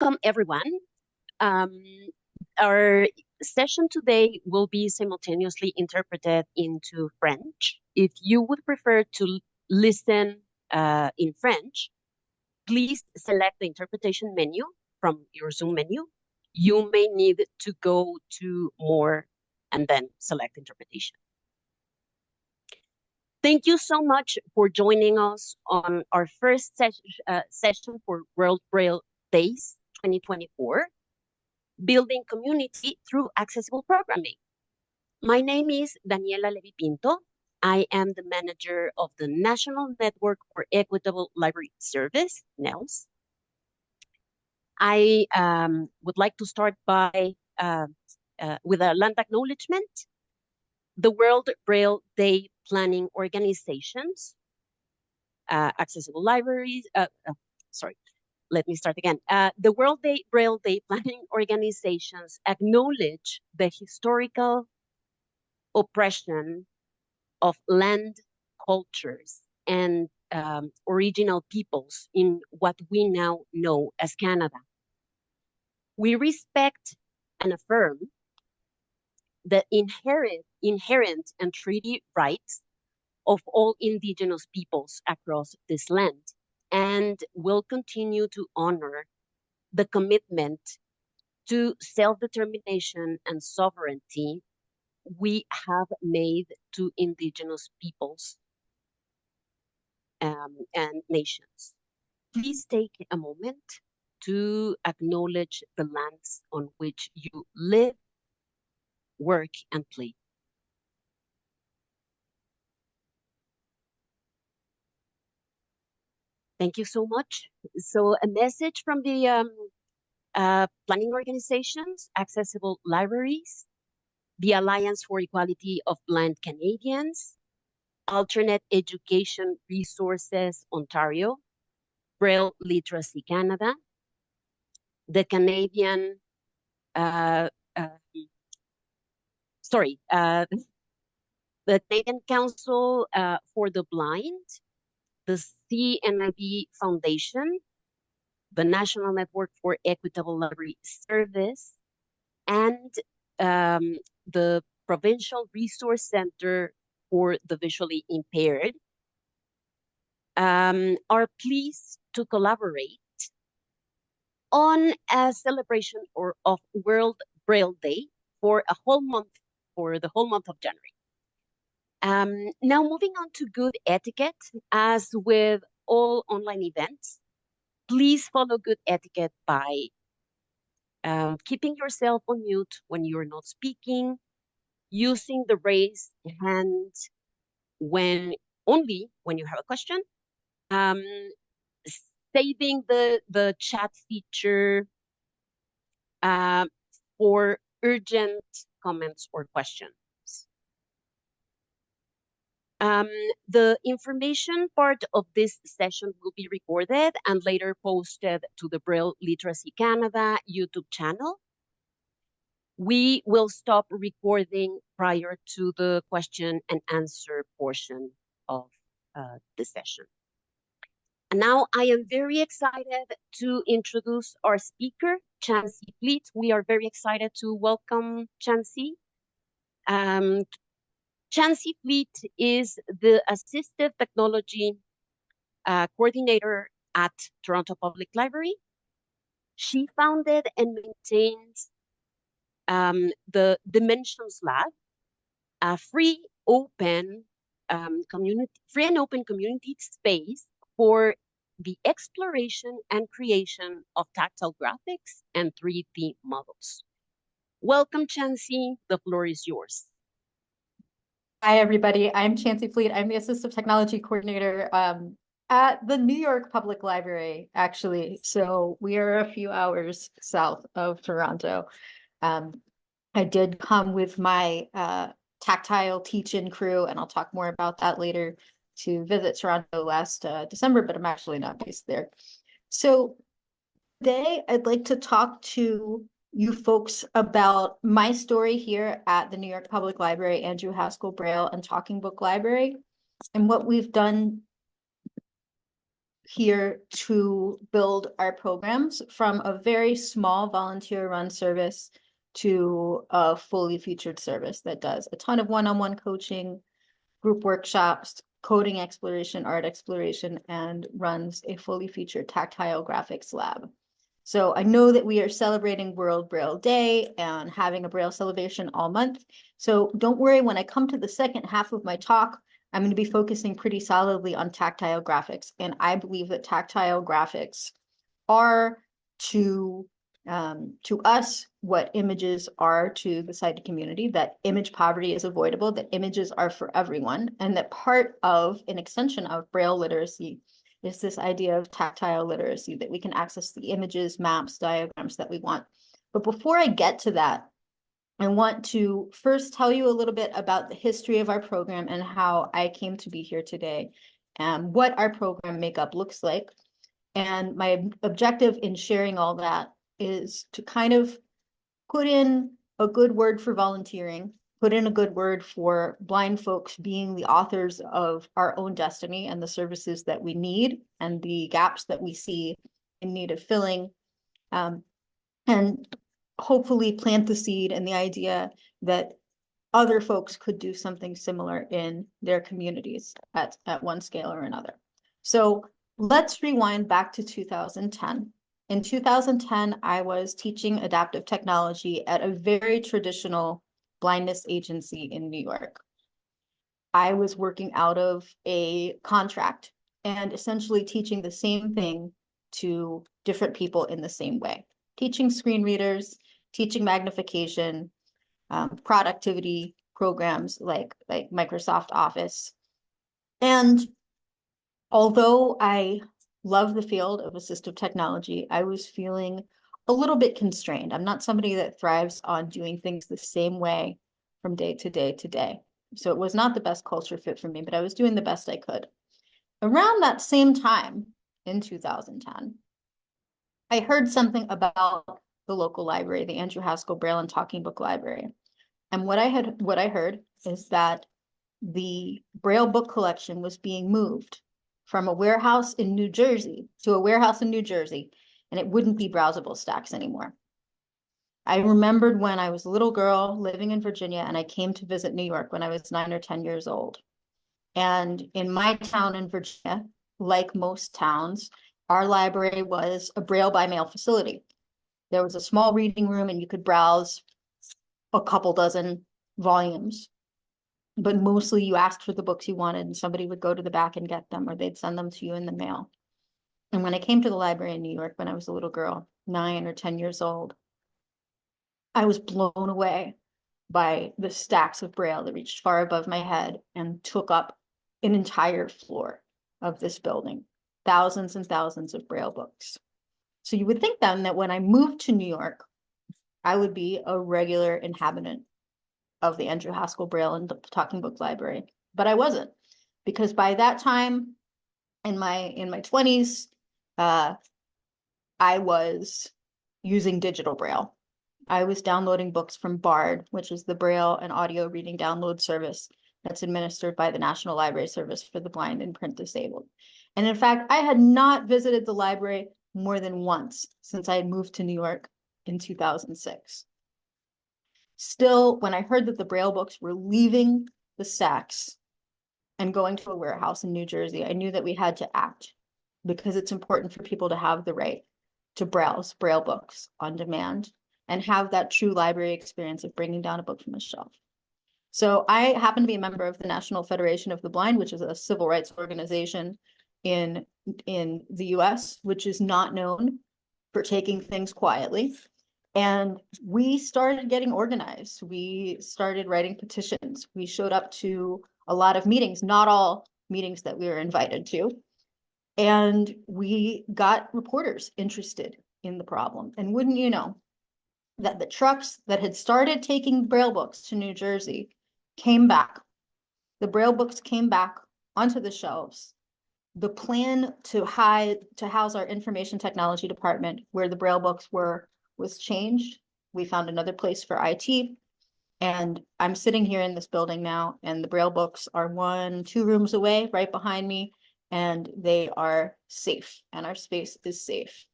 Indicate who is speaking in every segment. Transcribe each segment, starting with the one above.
Speaker 1: Welcome, everyone. Um, our session today will be simultaneously interpreted into French. If you would prefer to listen in French, please select the interpretation menu from your Zoom menu. You may need to go to More and then select interpretation. Thank you so much for joining us on our first session for World Braille Days 2024. Building community through accessible programming. My name is Daniela Levi Pinto. I am the manager of the National Network for Equitable Library Service, NELS. I would like to start by with a land acknowledgement. The World Braille Day Planning Organizations, Accessible Libraries, sorry, let me start again. The World Braille Day Planning Organizations acknowledge the historical oppression of land cultures and original peoples in what we now know as Canada. We respect and affirm the inherent and treaty rights of all Indigenous peoples across this land and will continue to honor the commitment to self-determination and sovereignty we have made to Indigenous peoples and nations. Please take a moment to acknowledge the lands on which you live, work, and play. Thank you so much. So a message from the planning organizations, accessible libraries, the Alliance for Equality of Blind Canadians, Alternate Education Resources Ontario, Braille Literacy Canada, the Canadian, the Canadian Council for the Blind, the CNIB Foundation, the National Network for Equitable Library Service, and the Provincial Resource Center for the Visually Impaired are pleased to collaborate on a celebration of World Braille Day for the whole month of January. Now moving on to good etiquette, as with all online events, please follow good etiquette by keeping yourself on mute when you're not speaking, using the raised hand only when you have a question, saving the chat feature for urgent comments or questions. The information part of this session will be recorded and later posted to the Braille Literacy Canada YouTube channel. We will stop recording prior to the question and answer portion of the session. And now I am very excited to introduce our speaker, Chansey Fleet. We are very excited to welcome Chansey. Chansey Fleet is the Assistive Technology Coordinator at Toronto Public Library. She founded and maintains the Dimensions Lab, a free and open community space for the exploration and creation of tactile graphics and 3D models. Welcome, Chansey. The floor is yours.
Speaker 2: Hi, everybody. I'm Chansey Fleet. I'm the Assistive Technology Coordinator at the New York Public Library, actually. So we are a few hours south of Toronto. I did come with my Tactile teach-in crew, and I'll talk more about that later, to visit Toronto last December, but I'm actually not based there. So today I'd like to talk to you folks about my story here at the New York Public Library, Andrew Haskell Braille and Talking Book Library, and what we've done here to build our programs from a very small volunteer-run service to a fully featured service that does a ton of one-on-one coaching, group workshops, coding exploration, art exploration, and runs a fully featured tactile graphics lab. So I know that we are celebrating World Braille Day and having a Braille celebration all month. So don't worry, when I come to the second half of my talk, I'm going to be focusing pretty solidly on tactile graphics. And I believe that tactile graphics are to us what images are to the sighted community, that image poverty is avoidable, that images are for everyone, and that part of an extension of Braille literacy is this idea of tactile literacy, that we can access the images, maps, diagrams that we want. But before I get to that, I want to first tell you a little bit about the history of our program and how I came to be here today, and what our program makeup looks like. And my objective in sharing all that is to kind of put in a good word for volunteering, put in a good word for blind folks being the authors of our own destiny and the services that we need and the gaps that we see in need of filling, and hopefully plant the seed and the idea that other folks could do something similar in their communities at one scale or another. So let's rewind back to 2010. In 2010, I was teaching adaptive technology at a very traditional blindness agency in New York. I was working out of a contract and essentially teaching the same thing to different people in the same way. Teaching screen readers, teaching magnification, productivity programs like Microsoft Office. And although I love the field of assistive technology, I was feeling a little bit constrained. I'm not somebody that thrives on doing things the same way from day to day to day. So it was not the best culture fit for me, but I was doing the best I could. Around that same time in 2010, I heard something about the local library, the Andrew Haskell Braille and Talking Book Library. And what I heard is that the Braille book collection was being moved from a warehouse in New Jersey to a warehouse in New Jersey, and it wouldn't be browsable stacks anymore. I remembered when I was a little girl living in Virginia and I came to visit New York when I was 9 or 10 years old. And in my town in Virginia, like most towns, our library was a Braille by mail facility. There was a small reading room and you could browse a couple dozen volumes, but mostly you asked for the books you wanted and somebody would go to the back and get them, or they'd send them to you in the mail. And when I came to the library in New York when I was a little girl, 9 or 10 years old, I was blown away by the stacks of Braille that reached far above my head and took up an entire floor of this building, thousands and thousands of Braille books. So you would think then that when I moved to New York, I would be a regular inhabitant of the Andrew Haskell Braille and Talking Book Library, but I wasn't, because by that time in my 20s, I was using digital Braille. I was downloading books from Bard, which is the Braille and audio reading download service that's administered by the National Library Service for the Blind and Print Disabled. And in fact, I had not visited the library more than once since I had moved to New York in 2006. Still, when I heard that the Braille books were leaving the stacks and going to a warehouse in New Jersey, I knew that we had to act, because it's important for people to have the right to browse Braille books on demand and have that true library experience of bringing down a book from a shelf. So I happen to be a member of the National Federation of the Blind, which is a civil rights organization in the US, which is not known for taking things quietly. And we started getting organized. We started writing petitions. We showed up to a lot of meetings, not all meetings that we were invited to. And we got reporters interested in the problem. And wouldn't you know that the trucks that had started taking Braille books to New Jersey came back. The Braille books came back onto the shelves. The plan to house our information technology department, where the Braille books were, was changed. We found another place for IT. And I'm sitting here in this building now, and the Braille books are 1, 2 rooms away, right behind me. and they are safe, and our space is safe.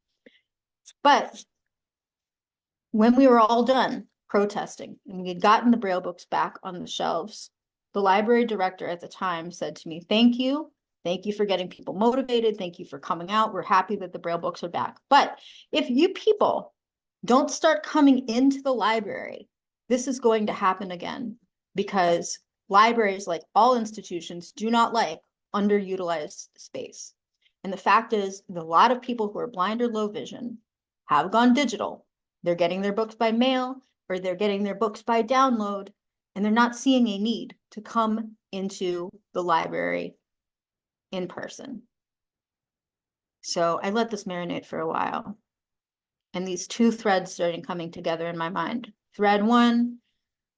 Speaker 2: But when we were all done protesting and we had gotten the Braille books back on the shelves, the library director at the time said to me, "Thank you. Thank you for getting people motivated. Thank you for coming out. We're happy that the Braille books are back. But if you people don't start coming into the library, this is going to happen again, because libraries, like all institutions, do not like underutilized space. And the fact is, a lot of people who are blind or low vision have gone digital. They're getting their books by mail, or they're getting their books by download, and they're not seeing a need to come into the library in person." So I let this marinate for a while. And these two threads started coming together in my mind. Thread one,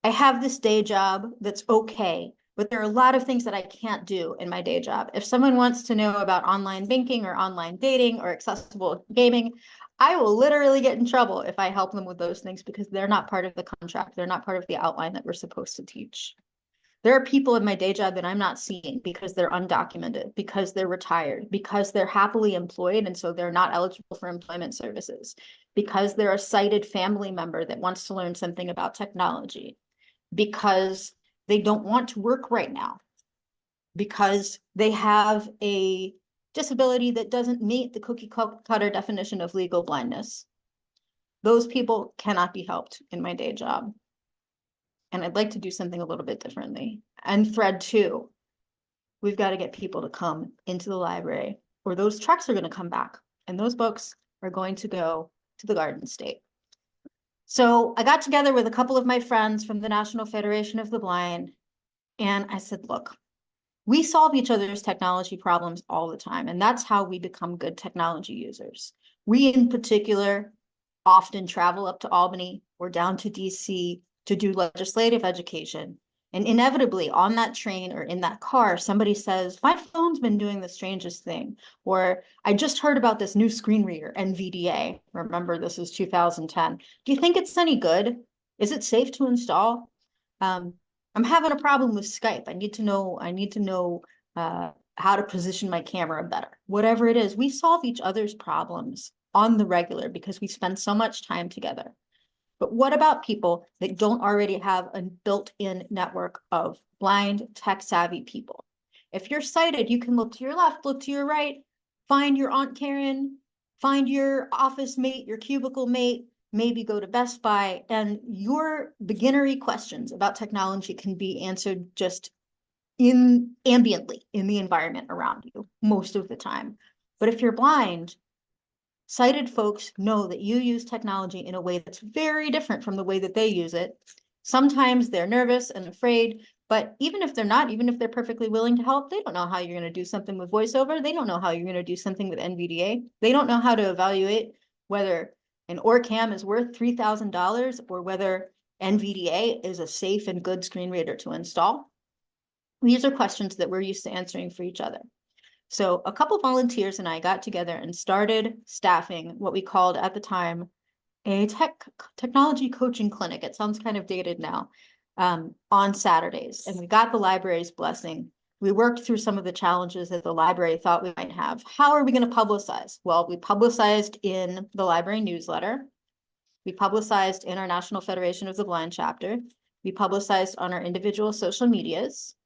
Speaker 2: I have this day job that's okay, but there are a lot of things that I can't do in my day job. If someone wants to know about online banking or online dating or accessible gaming, I will literally get in trouble if I help them with those things, because they're not part of the contract. They're not part of the outline that we're supposed to teach. There are people in my day job that I'm not seeing because they're undocumented, because they're retired, because they're happily employed, and so they're not eligible for employment services, because they're a sighted family member that wants to learn something about technology, because they don't want to work right now, because they have a disability that doesn't meet the cookie cutter definition of legal blindness. Those people cannot be helped in my day job. And I'd like to do something a little bit differently. And thread two, we've got to get people to come into the library, or those trucks are going to come back and those books are going to go to the Garden State. So I got together with a couple of my friends from the National Federation of the Blind, and I said, look, we solve each other's technology problems all the time, and that's how we become good technology users. We, in particular, often travel up to Albany or down to DC to do legislative education. And inevitably, on that train or in that car, somebody says, my phone's been doing the strangest thing. Or I just heard about this new screen reader, NVDA. Remember, this is 2010. Do you think it's any good? Is it safe to install? I'm having a problem with Skype. I need to know how to position my camera better. Whatever it is, we solve each other's problems on the regular because we spend so much time together. But what about people that don't already have a built-in network of blind, tech-savvy people? If you're sighted, you can look to your left, look to your right, find your Aunt Karen, find your office mate, your cubicle mate, maybe go to Best Buy, and your beginnery questions about technology can be answered just ambiently in the environment around you most of the time. But if you're blind, sighted folks know that you use technology in a way that's very different from the way that they use it. Sometimes they're nervous and afraid, but even if they're not, even if they're perfectly willing to help, they don't know how you're going to do something with voiceover. They don't know how you're going to do something with NVDA. They don't know how to evaluate whether an OrCam is worth $3,000 or whether NVDA is a safe and good screen reader to install. These are questions that we're used to answering for each other. So a couple volunteers and I got together and started staffing what we called at the time a technology coaching clinic. It sounds kind of dated now, on Saturdays. And we got the library's blessing. We worked through some of the challenges that the library thought we might have. How are we going to publicize? Well, we publicized in the library newsletter. We publicized in our National Federation of the Blind chapter. We publicized on our individual social medias.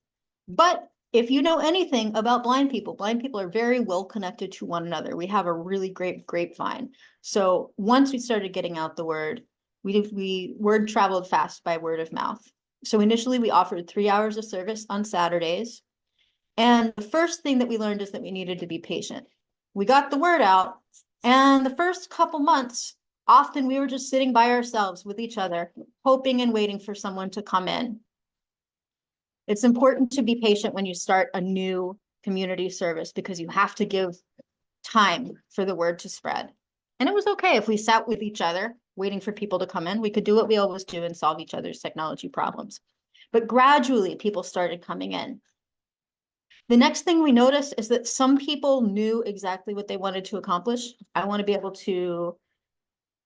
Speaker 2: But if you know anything about blind people are very well connected to one another. We have a really great grapevine. So once we started getting out the word, word traveled fast by word of mouth. So initially we offered 3 hours of service on Saturdays. And the first thing that we learned is that we needed to be patient. We got the word out, and the first couple months, often we were just sitting by ourselves with each other, hoping and waiting for someone to come in. It's important to be patient when you start a new community service because you have to give time for the word to spread. And it was okay if we sat with each other, waiting for people to come in. We could do what we always do and solve each other's technology problems. But gradually, people started coming in. The next thing we noticed is that some people knew exactly what they wanted to accomplish. I want to be able to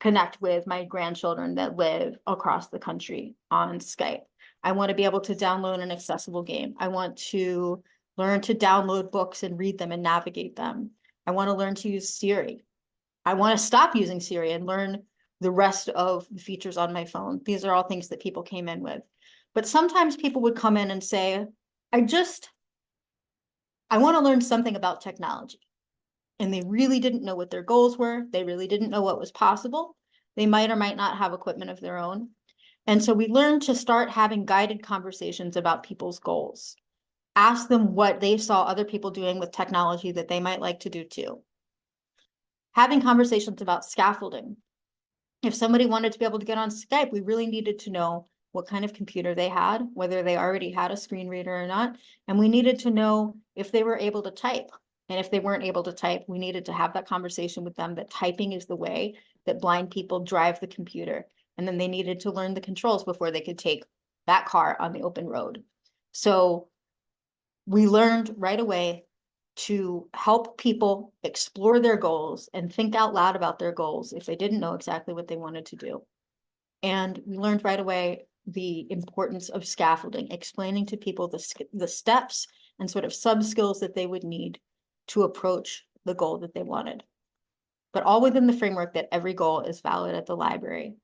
Speaker 2: connect with my grandchildren that live across the country on Skype. I want to be able to download an accessible game. I want to learn to download books and read them and navigate them. I want to learn to use Siri. I want to stop using Siri and learn the rest of the features on my phone. These are all things that people came in with. But sometimes people would come in and say, I want to learn something about technology. And they really didn't know what their goals were. They really didn't know what was possible. They might or might not have equipment of their own. And so we learned to start having guided conversations about people's goals. Ask them what they saw other people doing with technology that they might like to do too. Having conversations about scaffolding. If somebody wanted to be able to get on Skype, we really needed to know what kind of computer they had, whether they already had a screen reader or not. And we needed to know if they were able to type. And if they weren't able to type, we needed to have that conversation with them that typing is the way that blind people drive the computer. And then they needed to learn the controls before they could take that car on the open road. So we learned right away to help people explore their goals and think out loud about their goals if they didn't know exactly what they wanted to do. And we learned right away the importance of scaffolding, explaining to people the steps and sort of sub skills that they would need to approach the goal that they wanted. But all within the framework that every goal is valid at the library.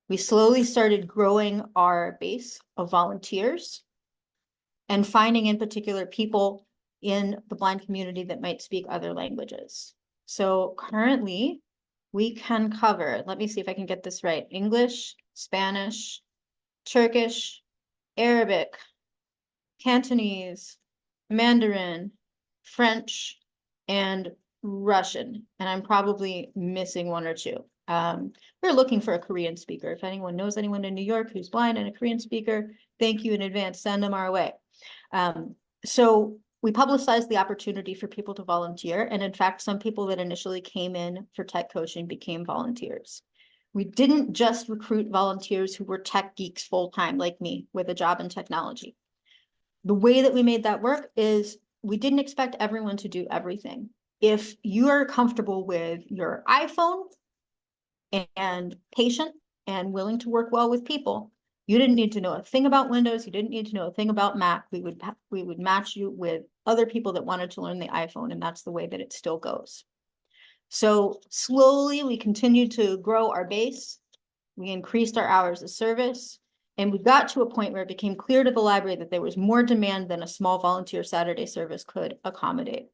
Speaker 2: We slowly started growing our base of volunteers and finding in particular people in the blind community that might speak other languages. So currently we can cover, let me see if I can get this right, English, Spanish, Turkish, Arabic, Cantonese, Mandarin, French, and Russian. And I'm probably missing one or two. We're looking for a Korean speaker. If anyone knows anyone in New York who's blind and a Korean speaker, thank you in advance. Send them our way. So we publicized the opportunity for people to volunteer. And in fact, some people that initially came in for tech coaching became volunteers. We didn't just recruit volunteers who were tech geeks full-time like me with a job in technology. The way that we made that work is we didn't expect everyone to do everything. If you are comfortable with your iPhone and patient and willing to work well with people, you didn't need to know a thing about Windows. You didn't need to know a thing about Mac. We would match you with other people that wanted to learn the iPhone, and that's the way that it still goes. So slowly we continued to grow our base. We increased our hours of service, and we got to a point where it became clear to the library that there was more demand than a small volunteer Saturday service could accommodate.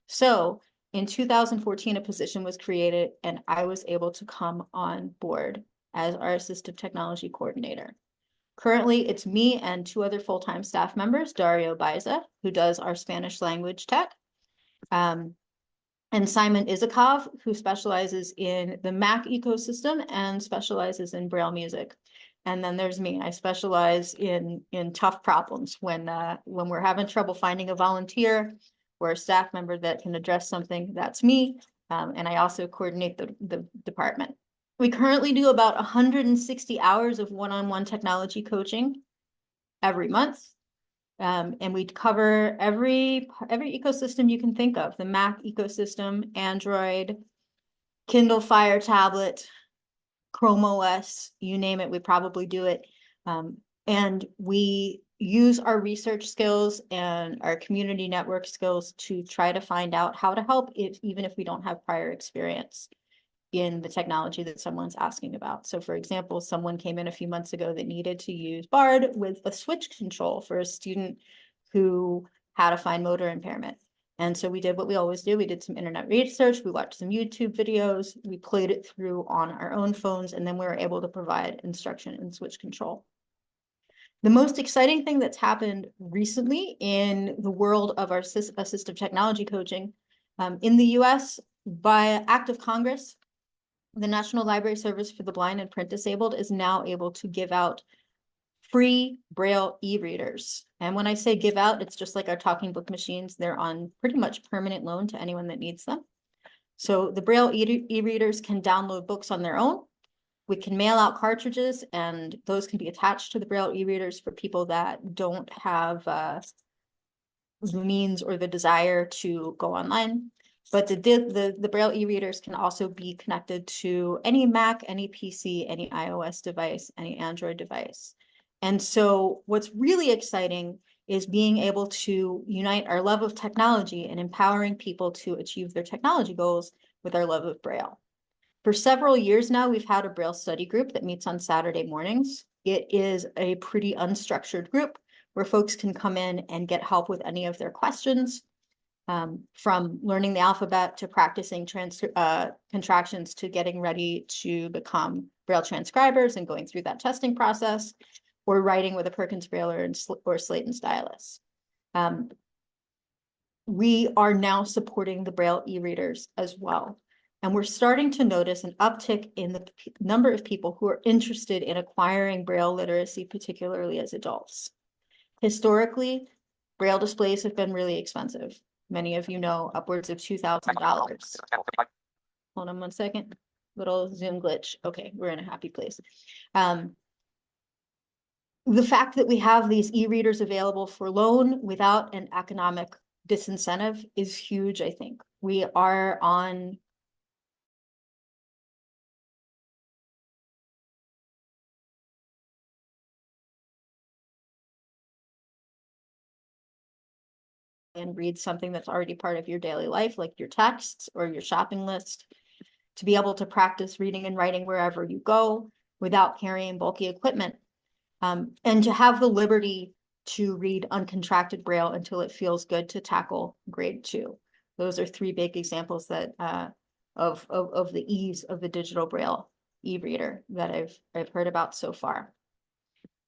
Speaker 2: So in 2014, a position was created, and I was able to come on board as our assistive technology coordinator. Currently, it's me and two other full-time staff members, Dario Baiza, who does our Spanish language tech, and Simon Isakov, who specializes in the Mac ecosystem and specializes in Braille music. And then there's me. I specialize in tough problems when we're having trouble finding a volunteer or a staff member that can address something. That's me. And I also coordinate the department. We currently do about 160 hours of one-on-one technology coaching every month. And we cover every ecosystem you can think of, the Mac ecosystem, Android, Kindle Fire tablet, Chrome OS, you name it, we probably do it. And we use our research skills and our community network skills to try to find out how to help even if we don't have prior experience in the technology that someone's asking about. So for example, someone came in a few months ago that needed to use BARD with a switch control for a student who had a fine motor impairment. And so we did what we always do. We did some internet research, we watched some YouTube videos, we played it through on our own phones, and then we were able to provide instruction in switch control. The most exciting thing that's happened recently in the world of our assistive technology coaching in the US, by act of Congress, the National Library Service for the Blind and Print Disabled is now able to give out free Braille e-readers. And when I say give out, it's just like our talking book machines. They're on pretty much permanent loan to anyone that needs them. So the Braille e-readers can download books on their own. We can mail out cartridges, and those can be attached to the Braille e-readers for people that don't have the means or the desire to go online. But the Braille e-readers can also be connected to any Mac, any PC, any iOS device, any Android device. And so what's really exciting is being able to unite our love of technology and empowering people to achieve their technology goals with our love of Braille. For several years now, we've had a Braille study group that meets on Saturday mornings. It is a pretty unstructured group where folks can come in and get help with any of their questions, from learning the alphabet to practicing contractions to getting ready to become Braille transcribers and going through that testing process, or writing with a Perkins Braille or slate and stylus. We are now supporting the Braille e-readers as well. And we're starting to notice an uptick in the number of people who are interested in acquiring Braille literacy, particularly as adults. Historically, Braille displays have been really expensive. Many of you know, upwards of $2,000. Hold on one second. Little Zoom glitch. Okay, we're in a happy place. The fact that we have these e-readers available for loan without an economic disincentive is huge, I think. We are on and read something that's already part of your daily life, like your texts or your shopping list, to be able to practice reading and writing wherever you go without carrying bulky equipment, and to have the liberty to read uncontracted Braille until it feels good to tackle grade 2. Those are 3 big examples that of the ease of the digital Braille e-reader that I've heard about so far.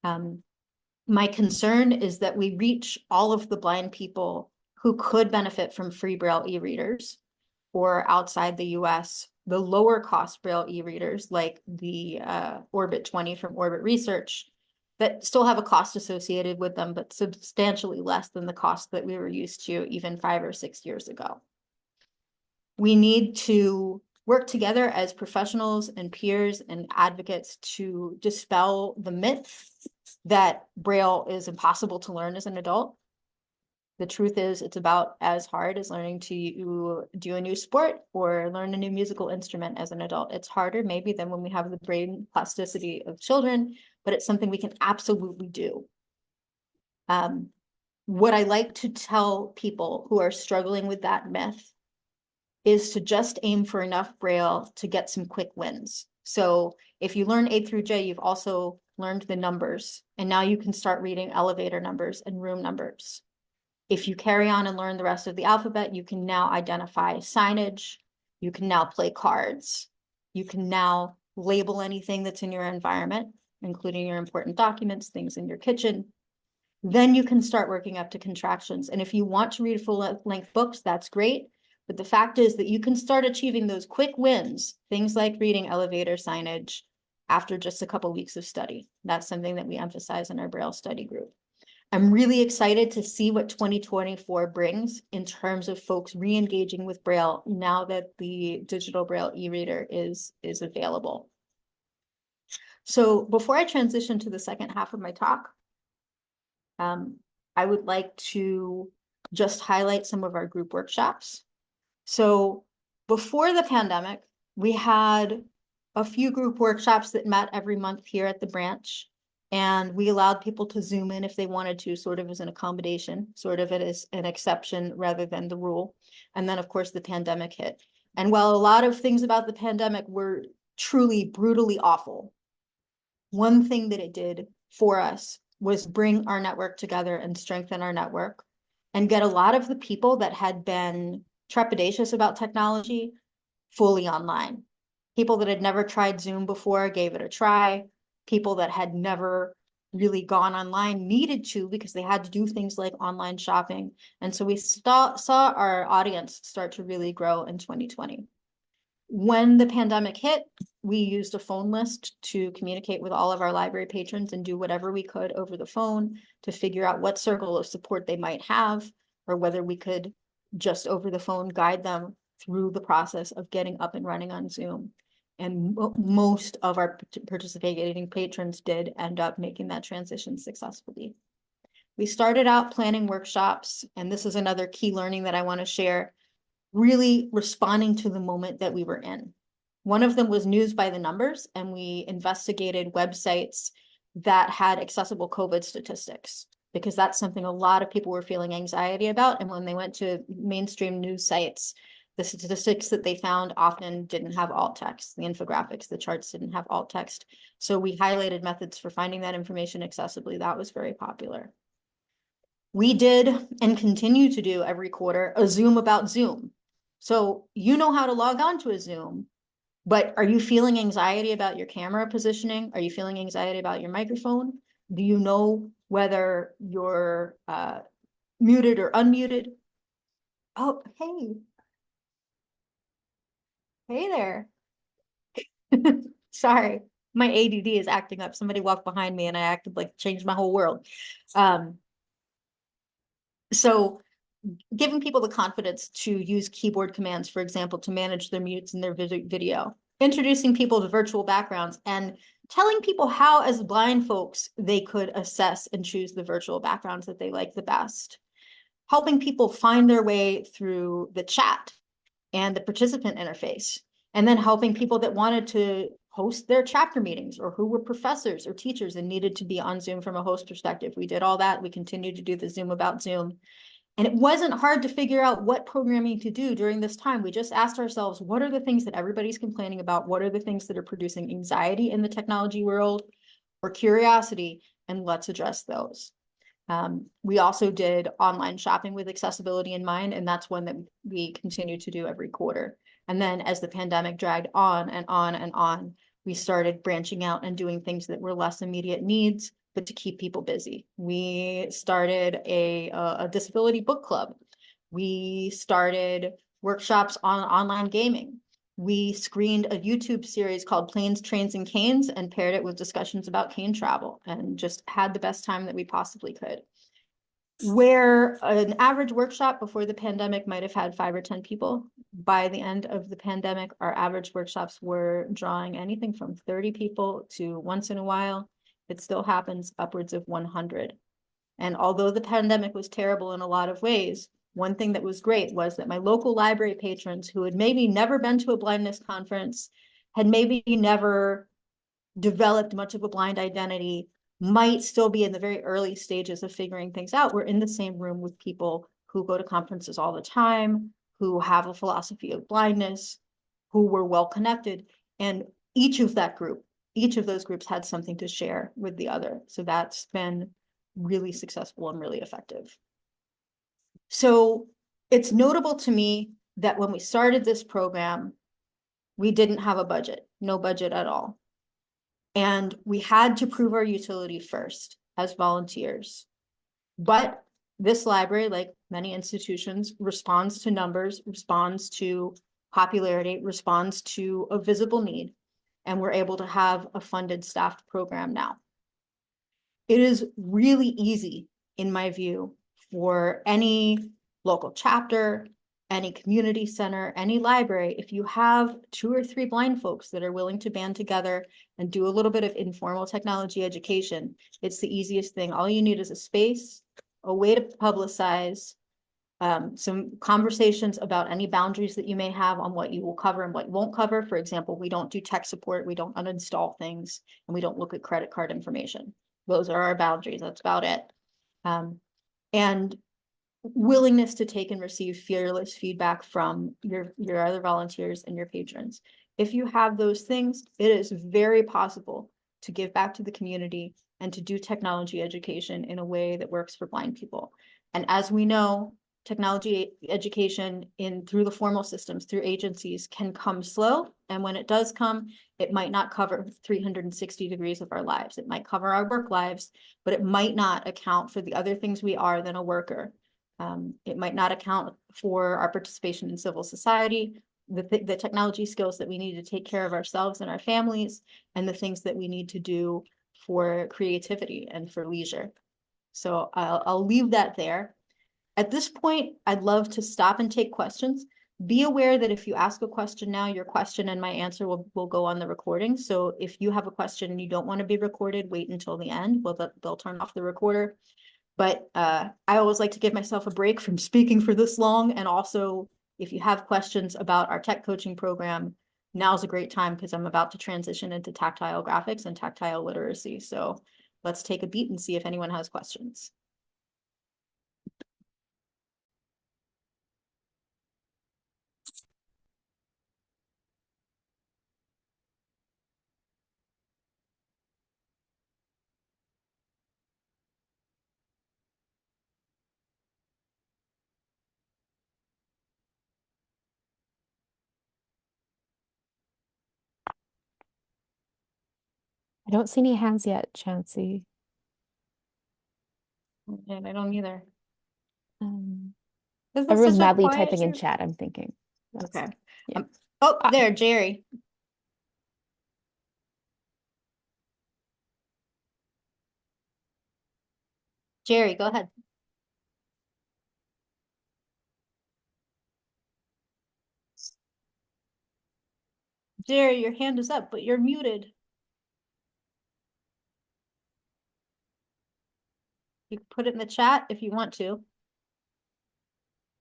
Speaker 2: My concern is that we reach all of the blind people who could benefit from free Braille e-readers, or outside the US, the lower cost Braille e-readers like the Orbit 20 from Orbit Research that still have a cost associated with them, but substantially less than the cost that we were used to even 5 or 6 years ago. We need to work together as professionals and peers and advocates to dispel the myth that Braille is impossible to learn as an adult. The truth is, it's about as hard as learning to do a new sport or learn a new musical instrument as an adult. It's harder maybe than when we have the brain plasticity of children, but it's something we can absolutely do. What I like to tell people who are struggling with that myth is to just aim for enough Braille to get some quick wins. So if you learn A through J, you've also learned the numbers, and now you can start reading elevator numbers and room numbers. If you carry on and learn the rest of the alphabet, you can now identify signage. You can now play cards. You can now label anything that's in your environment, including your important documents, things in your kitchen. Then you can start working up to contractions. And if you want to read full-length books, that's great. But the fact is that you can start achieving those quick wins, things like reading elevator signage, after just a couple of weeks of study. That's something that we emphasize in our Braille study group. I'm really excited to see what 2024 brings in terms of folks re-engaging with Braille now that the digital Braille e-reader is available. So before I transition to the second half of my talk, I would like to just highlight some of our group workshops. So before the pandemic, we had a few group workshops that met every month here at the branch. And we allowed people to Zoom in if they wanted to, sort of as an accommodation, sort of as an exception rather than the rule. And then, of course, the pandemic hit. And while a lot of things about the pandemic were truly brutally awful, one thing that it did for us was bring our network together and strengthen our network and get a lot of the people that had been trepidatious about technology fully online. People that had never tried Zoom before gave it a try. People that had never really gone online needed to, because they had to do things like online shopping. And so we saw our audience start to really grow in 2020. When the pandemic hit, we used a phone list to communicate with all of our library patrons and do whatever we could over the phone to figure out what circle of support they might have, or whether we could just over the phone guide them through the process of getting up and running on Zoom. And most of our participating patrons did end up making that transition successfully. We started out planning workshops, and this is another key learning that I want to share, really responding to the moment that we were in. One of them was news by the numbers, and we investigated websites that had accessible COVID statistics. because that's something a lot of people were feeling anxiety about. And when they went to mainstream news sites, the statistics that they found often didn't have alt text. The infographics, the charts didn't have alt text. So we highlighted methods for finding that information accessibly. That was very popular. We did and continue to do every quarter a Zoom about Zoom. So you know how to log on to a Zoom, but are you feeling anxiety about your camera positioning? Are you feeling anxiety about your microphone? Do you know whether you're muted or unmuted? Oh, hey, hey there. Sorry, my ADD is acting up. Somebody walked behind me and I acted like changed my whole world. Um, so giving people the confidence to use keyboard commands, for example, to manage their mutes in their video, introducing people to virtual backgrounds, and telling people how, as blind folks, they could assess and choose the virtual backgrounds that they like the best, helping people find their way through the chat and the participant interface, and then helping people that wanted to host their chapter meetings or who were professors or teachers and needed to be on Zoom from a host perspective. We did all that. We continued to do the Zoom about Zoom. And it wasn't hard to figure out what programming to do during this time. We just asked ourselves, what are the things that everybody's complaining about? What are the things that are producing anxiety in the technology world or curiosity? And let's address those. We also did online shopping with accessibility in mind, and that's one that we continue to do every quarter. And then as the pandemic dragged on and on and on, we started branching out and doing things that were less immediate needs, but to keep people busy. We started a disability book club. We started workshops on online gaming. We screened a YouTube series called Planes, Trains, and Canes and paired it with discussions about cane travel and just had the best time that we possibly could. Where an average workshop before the pandemic might have had 5 or 10 people, by the end of the pandemic, our average workshops were drawing anything from 30 people to, once in a while, it still happens, upwards of 100. And although the pandemic was terrible in a lot of ways, one thing that was great was that my local library patrons who had maybe never been to a blindness conference, had maybe never developed much of a blind identity, might still be in the very early stages of figuring things out. We're in the same room with people who go to conferences all the time, who have a philosophy of blindness, who were well connected. And each of those groups had something to share with the other. So that's been really successful and really effective. So it's notable to me that when we started this program, we didn't have a budget, no budget at all. And we had to prove our utility first as volunteers. But this library, like many institutions, responds to numbers, responds to popularity, responds to a visible need. And we're able to have a funded staffed program now. It is really easy, in my view, for any local chapter, any community center, any library, if you have 2 or 3 blind folks that are willing to band together and do a little bit of informal technology education, it's the easiest thing. All you need is a space, a way to publicize, some conversations about any boundaries that you may have on what you will cover and what you won't cover. For example, we don't do tech support, we don't uninstall things, and we don't look at credit card information. Those are our boundaries. That's about it. And willingness to take and receive fearless feedback from your other volunteers and your patrons. If you have those things, it is very possible to give back to the community and to do technology education in a way that works for blind people. And as we know, technology education through the formal systems, through agencies, can come slow. And when it does come, it might not cover 360 degrees of our lives. It might cover our work lives, but it might not account for the other things we are than a worker. It might not account for our participation in civil society, the technology skills that we need to take care of ourselves and our families, and the things that we need to do for creativity and for leisure. So I'll leave that there. At this point, I'd love to stop and take questions. Be aware that if you ask a question now, your question and my answer will go on the recording. So if you have a question and you don't want to be recorded, wait until the end. They'll turn off the recorder. But I always like to give myself a break from speaking for this long. And also, if you have questions about our tech coaching program, now's a great time because I'm about to transition into tactile graphics and tactile literacy. So let's take a beat and see if anyone has questions.
Speaker 3: I don't see any hands yet, Chansey.
Speaker 2: And I don't either.
Speaker 3: Um,
Speaker 2: This is
Speaker 3: Everyone's
Speaker 2: such a
Speaker 3: madly
Speaker 2: quiet
Speaker 3: typing in
Speaker 2: group.
Speaker 3: chat, I'm thinking.
Speaker 2: Okay.
Speaker 3: Yeah.
Speaker 2: Oh,
Speaker 3: Ah,
Speaker 2: there, Jerry. Jerry, go ahead. Jerry, your hand is up, but you're muted. You can put it in the chat if you want to,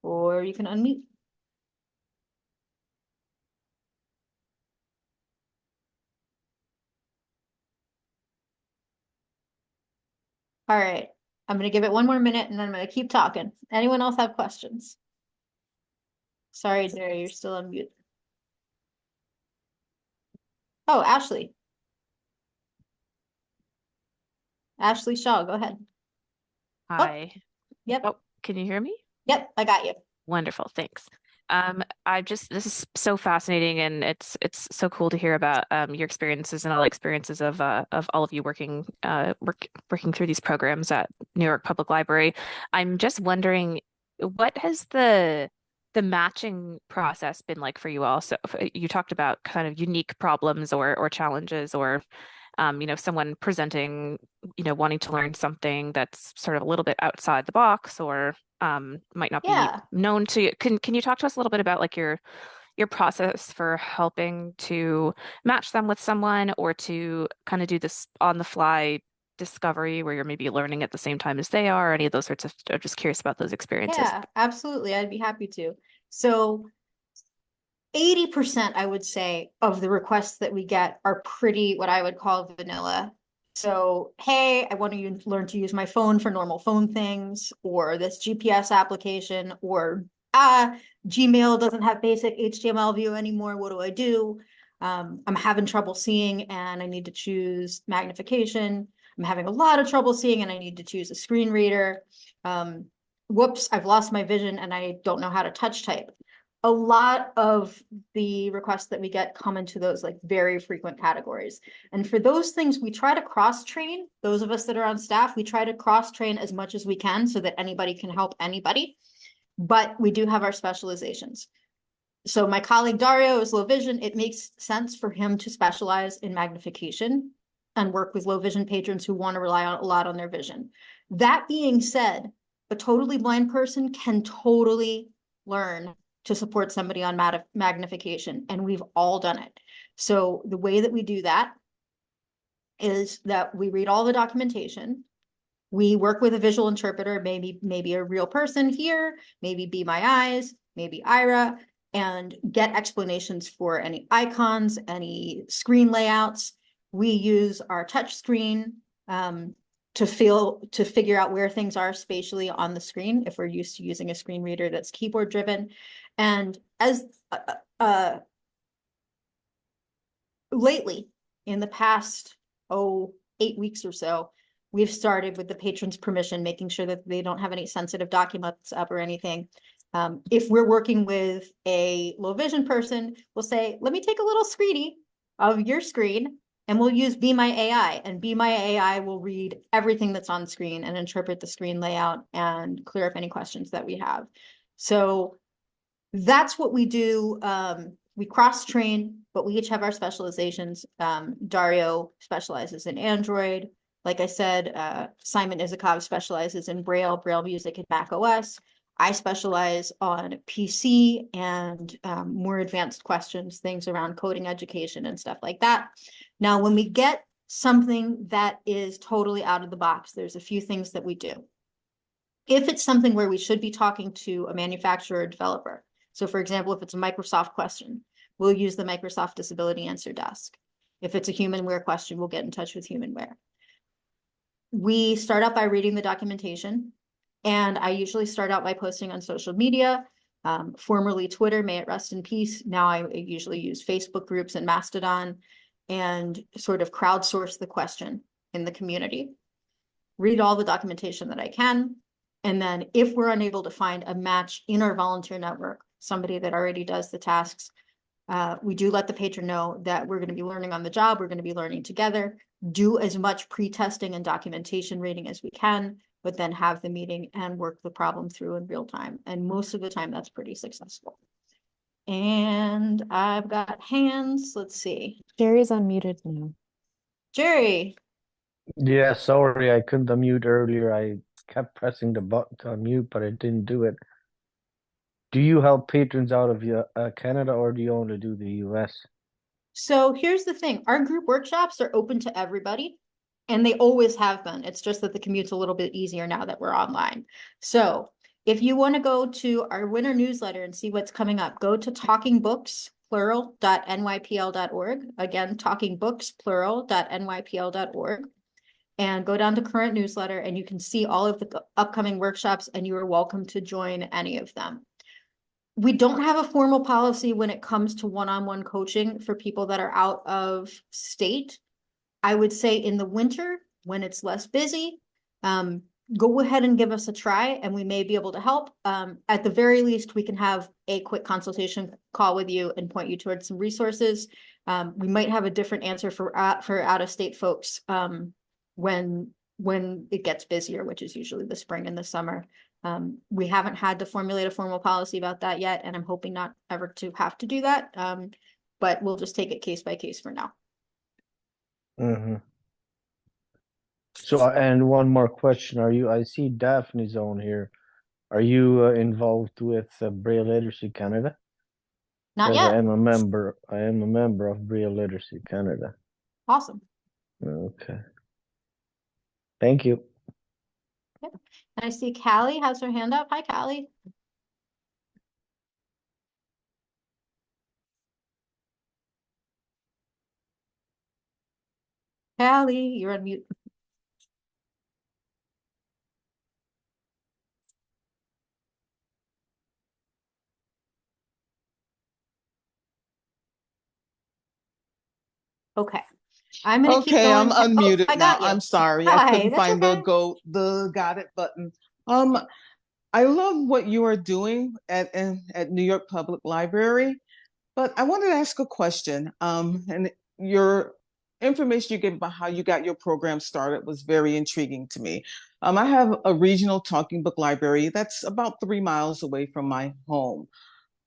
Speaker 2: or you can unmute. All right. I'm going to give it one more minute and then I'm going to keep talking. Anyone else have questions? Sorry, Jerry, you're still on mute. Oh, Ashley. Ashley Shaw, go ahead. Oh,
Speaker 4: Hi.
Speaker 2: yep.
Speaker 4: Oh, can you hear me?
Speaker 2: Yep, I got you.
Speaker 4: Wonderful, thanks. This is so fascinating, and it's so cool to hear about your experiences and all the experiences of all of you working through these programs at New York Public Library. I'm just wondering, what has the matching process been like for you all? So you talked about kind of unique problems or challenges, or someone presenting, wanting to learn something that's sort of a little bit outside the box, or might not be
Speaker 2: Yeah.
Speaker 4: known to you. Can you talk to us a little bit about like your process for helping to match them with someone, or to kind of do this on the fly discovery where you're maybe learning at the same time as they are, any of those sorts of, I'm just curious about those experiences.
Speaker 2: Yeah, absolutely. I'd be happy to. So 80%, I would say, of the requests that we get are pretty what I would call vanilla. So, hey, I want to learn to use my phone for normal phone things, or this GPS application, or Gmail doesn't have basic HTML view anymore. What do I do? I'm having trouble seeing and I need to choose magnification. I'm having a lot of trouble seeing and I need to choose a screen reader. Whoops, I've lost my vision and I don't know how to touch type. A lot of the requests that we get come into those like very frequent categories. And for those things, we try to cross-train. Those of us that are on staff, we try to cross-train as much as we can so that anybody can help anybody. But we do have our specializations. So my colleague Dario is low vision. It makes sense for him to specialize in magnification and work with low vision patrons who want to rely a lot on their vision. That being said, a totally blind person can totally learn to support somebody on magnification, and we've all done it. So the way that we do that is that we read all the documentation. We work with a visual interpreter, maybe a real person here, maybe Be My Eyes, maybe Ira, and get explanations for any icons, any screen layouts. We use our touch screen to figure out where things are spatially on the screen if we're used to using a screen reader that's keyboard driven. And as lately, in the past 8 weeks or so, we've started with the patron's permission, making sure that they don't have any sensitive documents up or anything. If we're working with a low vision person, we'll say, let me take a little screenie of your screen and we'll use Be My AI, and Be My AI will read everything that's on screen and interpret the screen layout and clear up any questions that we have. So that's what we do. We cross-train, but we each have our specializations. Dario specializes in Android. Like I said, Simon Isakov specializes in Braille music, and Mac OS. I specialize on PC and more advanced questions, things around coding education and stuff like that. Now, when we get something that is totally out of the box, there's a few things that we do. If it's something where we should be talking to a manufacturer or developer, so for example, if it's a Microsoft question, we'll use the Microsoft Disability Answer Desk. If it's a humanware question, we'll get in touch with humanware. We start out by reading the documentation, and I usually start out by posting on social media, formerly Twitter, may it rest in peace. Now I usually use Facebook groups and Mastodon, and sort of crowdsource the question in the community. Read all the documentation that I can, and then if we're unable to find a match in our volunteer network, somebody that already does the tasks, we do let the patron know that we're going to be learning on the job, we're going to be learning together. do as much pre-testing and documentation reading as we can, but then have the meeting and work the problem through in real time. And most of the time that's pretty successful. And I've got hands, let's see.
Speaker 3: Jerry's unmuted now.
Speaker 2: Jerry.
Speaker 5: Yeah, sorry, I couldn't unmute earlier. I kept pressing the button to unmute, but it didn't do it. Do you help patrons out of Canada, or do you only do the US?
Speaker 2: So here's the thing, our group workshops are open to everybody, and they always have been. It's just that the commute's a little bit easier now that we're online. So if you want to go to our winter newsletter and see what's coming up, go to talkingbooks.nypl.org. Again, talkingbooks.nypl.org. And go down to current newsletter, and you can see all of the upcoming workshops, and you are welcome to join any of them. We don't have a formal policy when it comes to one-on-one coaching for people that are out of state. I would say in the winter, when it's less busy, go ahead and give us a try, and we may be able to help. At the very least, we can have a quick consultation call with you and point you towards some resources. We might have a different answer for out-of-state folks when it gets busier, which is usually the spring and the summer. We haven't had to formulate a formal policy about that yet, and I'm hoping not ever to have to do that. But we'll just take it case by case for now.
Speaker 5: Mm-hmm. So, and one more question. I see Daphne's on here. Are you involved with Braille Literacy Canada?
Speaker 2: Not
Speaker 5: Because
Speaker 2: yet.
Speaker 5: I am a member of Braille Literacy Canada.
Speaker 2: Awesome.
Speaker 5: Okay. Thank you.
Speaker 2: Yep. And I see Callie has her hand up. Hi, Callie. Callie, you're on mute. Okay. I'm gonna keep
Speaker 6: Okay, I'm
Speaker 2: going. Oh,
Speaker 6: unmuted
Speaker 2: I
Speaker 6: now.
Speaker 2: got you.
Speaker 6: I'm sorry. I
Speaker 2: Hi,
Speaker 6: couldn't
Speaker 2: that's
Speaker 6: find
Speaker 2: okay.
Speaker 6: the got it button. I love what you are doing at New York Public Library, but I wanted to ask a question. And your information you gave about how you got your program started was very intriguing to me. I have a regional talking book library that's about 3 miles away from my home.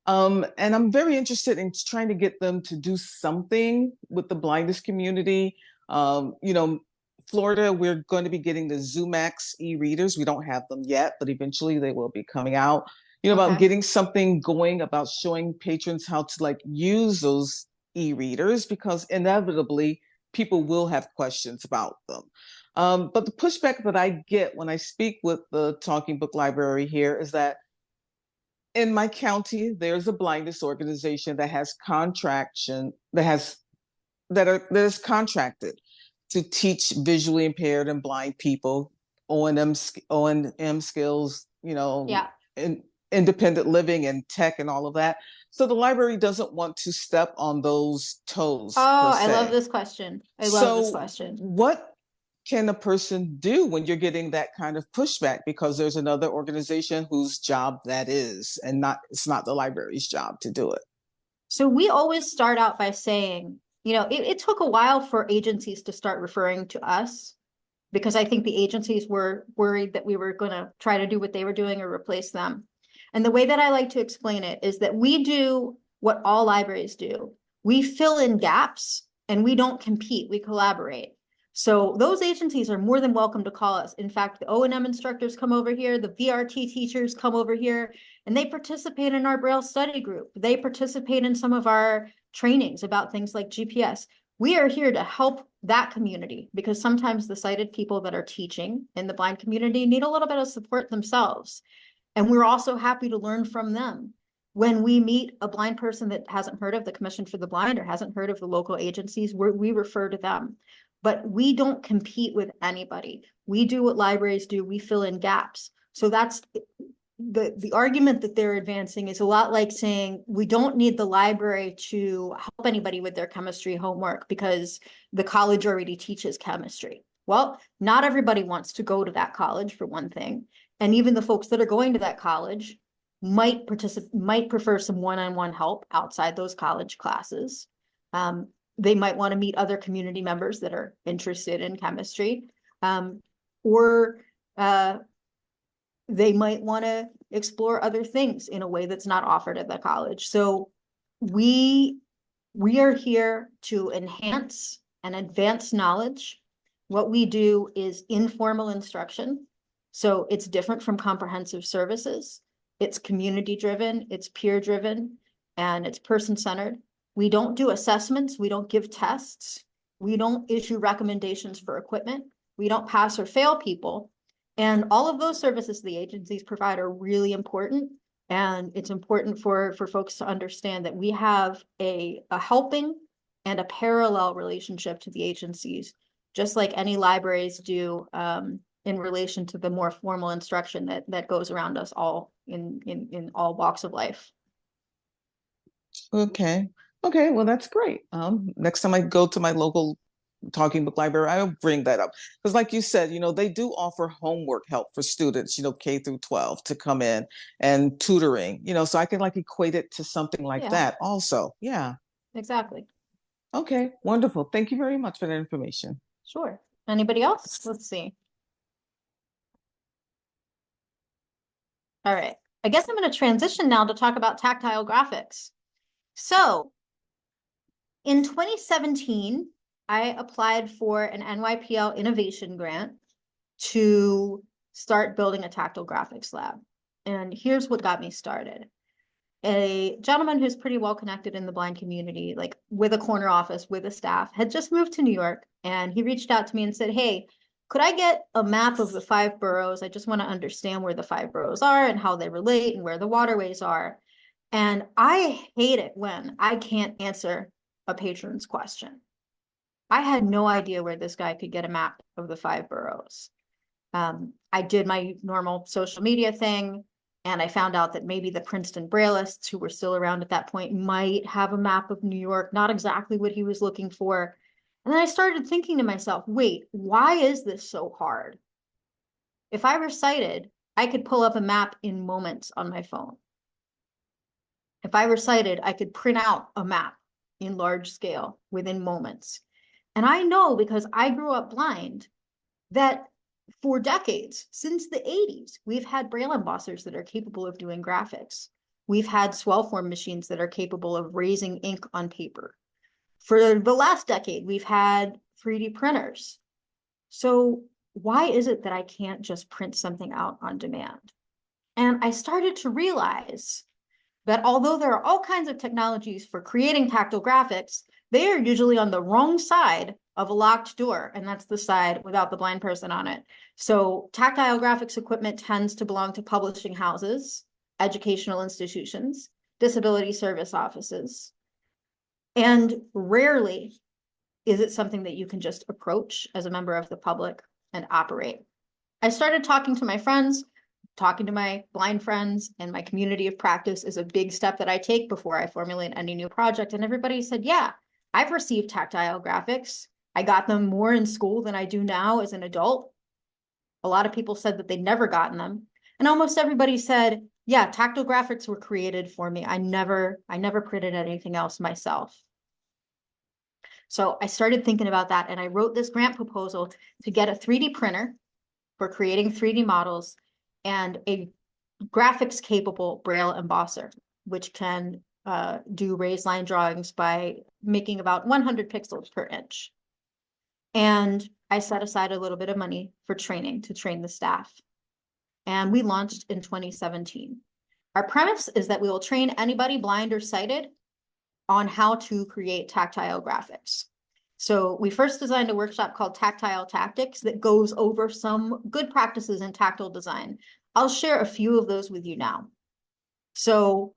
Speaker 6: And I'm very interested in trying to get them to do something with the blindness community. You know, Florida, we're going to be getting the ZoomX e-readers. We don't have them yet, but eventually they will be coming out. You know, about
Speaker 2: Okay.
Speaker 6: getting something going about showing patrons how to like use those e-readers, because inevitably people will have questions about them. But the pushback that I get when I speak with the Talking Book Library here is that in my county, there's a blindness organization that has that is contracted to teach visually impaired and blind people O&M skills, you know,
Speaker 2: Yeah.
Speaker 6: in independent living and tech and all of that. So the library doesn't want to step on those toes per
Speaker 2: Oh, I
Speaker 6: se.
Speaker 2: love this question. I love this
Speaker 6: So
Speaker 2: question.
Speaker 6: what can a person do when you're getting that kind of pushback, because there's another organization whose job that is, and it's not the library's job to do it?
Speaker 2: So we always start out by saying, you know, it took a while for agencies to start referring to us, because I think the agencies were worried that we were going to try to do what they were doing or replace them. And the way that I like to explain it is that we do what all libraries do. We fill in gaps, and we don't compete, we collaborate. So those agencies are more than welcome to call us. In fact, the O&M instructors come over here, the VRT teachers come over here, and they participate in our Braille study group. They participate in some of our trainings about things like GPS. We are here to help that community, because sometimes the sighted people that are teaching in the blind community need a little bit of support themselves. And we're also happy to learn from them. When we meet a blind person that hasn't heard of the Commission for the Blind or hasn't heard of the local agencies, we refer to them. But we don't compete with anybody. We do what libraries do. We fill in gaps. So that's the argument that they're advancing is a lot like saying we don't need the library to help anybody with their chemistry homework because the college already teaches chemistry. Well, not everybody wants to go to that college, for one thing. And even the folks that are going to that college might prefer some one-on-one help outside those college classes. they might want to meet other community members that are interested in chemistry, or they might want to explore other things in a way that's not offered at the college. So we are here to enhance and advance knowledge. What we do is informal instruction. So it's different from comprehensive services. It's community driven, it's peer driven, and it's person centered. We don't do assessments. We don't give tests. We don't issue recommendations for equipment. We don't pass or fail people. And all of those services the agencies provide are really important. And it's important for folks to understand that we have a helping and a parallel relationship to the agencies, just like any libraries do in relation to the more formal instruction that goes around us all in all walks of life.
Speaker 6: Okay. Okay, well, that's great. Next time I go to my local talking book library, I'll bring that up. Because like you said, they do offer homework help for students, K through 12 to come in, and tutoring, so I can like equate it to something like that also. Yeah.
Speaker 2: Exactly.
Speaker 6: Okay, wonderful. Thank you very much for that information.
Speaker 2: Sure. Anybody else? Let's see. All right. I guess I'm going to transition now to talk about tactile graphics. So in 2017, I applied for an NYPL innovation grant to start building a tactile graphics lab. And here's what got me started. A gentleman who's pretty well connected in the blind community, like with a corner office, with a staff, had just moved to New York. And he reached out to me and said, hey, could I get a map of the 5 boroughs? I just want to understand where the 5 boroughs are and how they relate and where the waterways are. And I hate it when I can't answer a patron's question. I had no idea where this guy could get a map of the 5 boroughs. I did my normal social media thing, and I found out that maybe the Princeton Braillists, who were still around at that point, might have a map of New York, not exactly what he was looking for. And then I started thinking to myself, wait, why is this so hard? If I were sighted, I could pull up a map in moments on my phone. If I were sighted, I could print out a map in large scale within moments. And I know, because I grew up blind, that for decades, since the 80s, we've had Braille embossers that are capable of doing graphics. We've had swell form machines that are capable of raising ink on paper. For the last decade, we've had 3D printers. So why is it that I can't just print something out on demand? And I started to realize that although there are all kinds of technologies for creating tactile graphics, they are usually on the wrong side of a locked door, and that's the side without the blind person on it. So tactile graphics equipment tends to belong to publishing houses, educational institutions, disability service offices, and rarely is it something that you can just approach as a member of the public and operate. I started talking to my friends. Talking to my blind friends and my community of practice is a big step that I take before I formulate any new project. And everybody said, yeah, I've received tactile graphics. I got them more in school than I do now as an adult. A lot of people said that they'd never gotten them. And almost everybody said, yeah, tactile graphics were created for me. I never printed anything else myself. So I started thinking about that, and I wrote this grant proposal to get a 3D printer for creating 3D models and a graphics capable Braille embosser, which can do raised line drawings by making about 100 pixels per inch. And I set aside a little bit of money for training to train the staff. And we launched in 2017. Our premise is that we will train anybody blind or sighted on how to create tactile graphics. So we first designed a workshop called Tactile Tactics that goes over some good practices in tactile design. I'll share a few of those with you now. So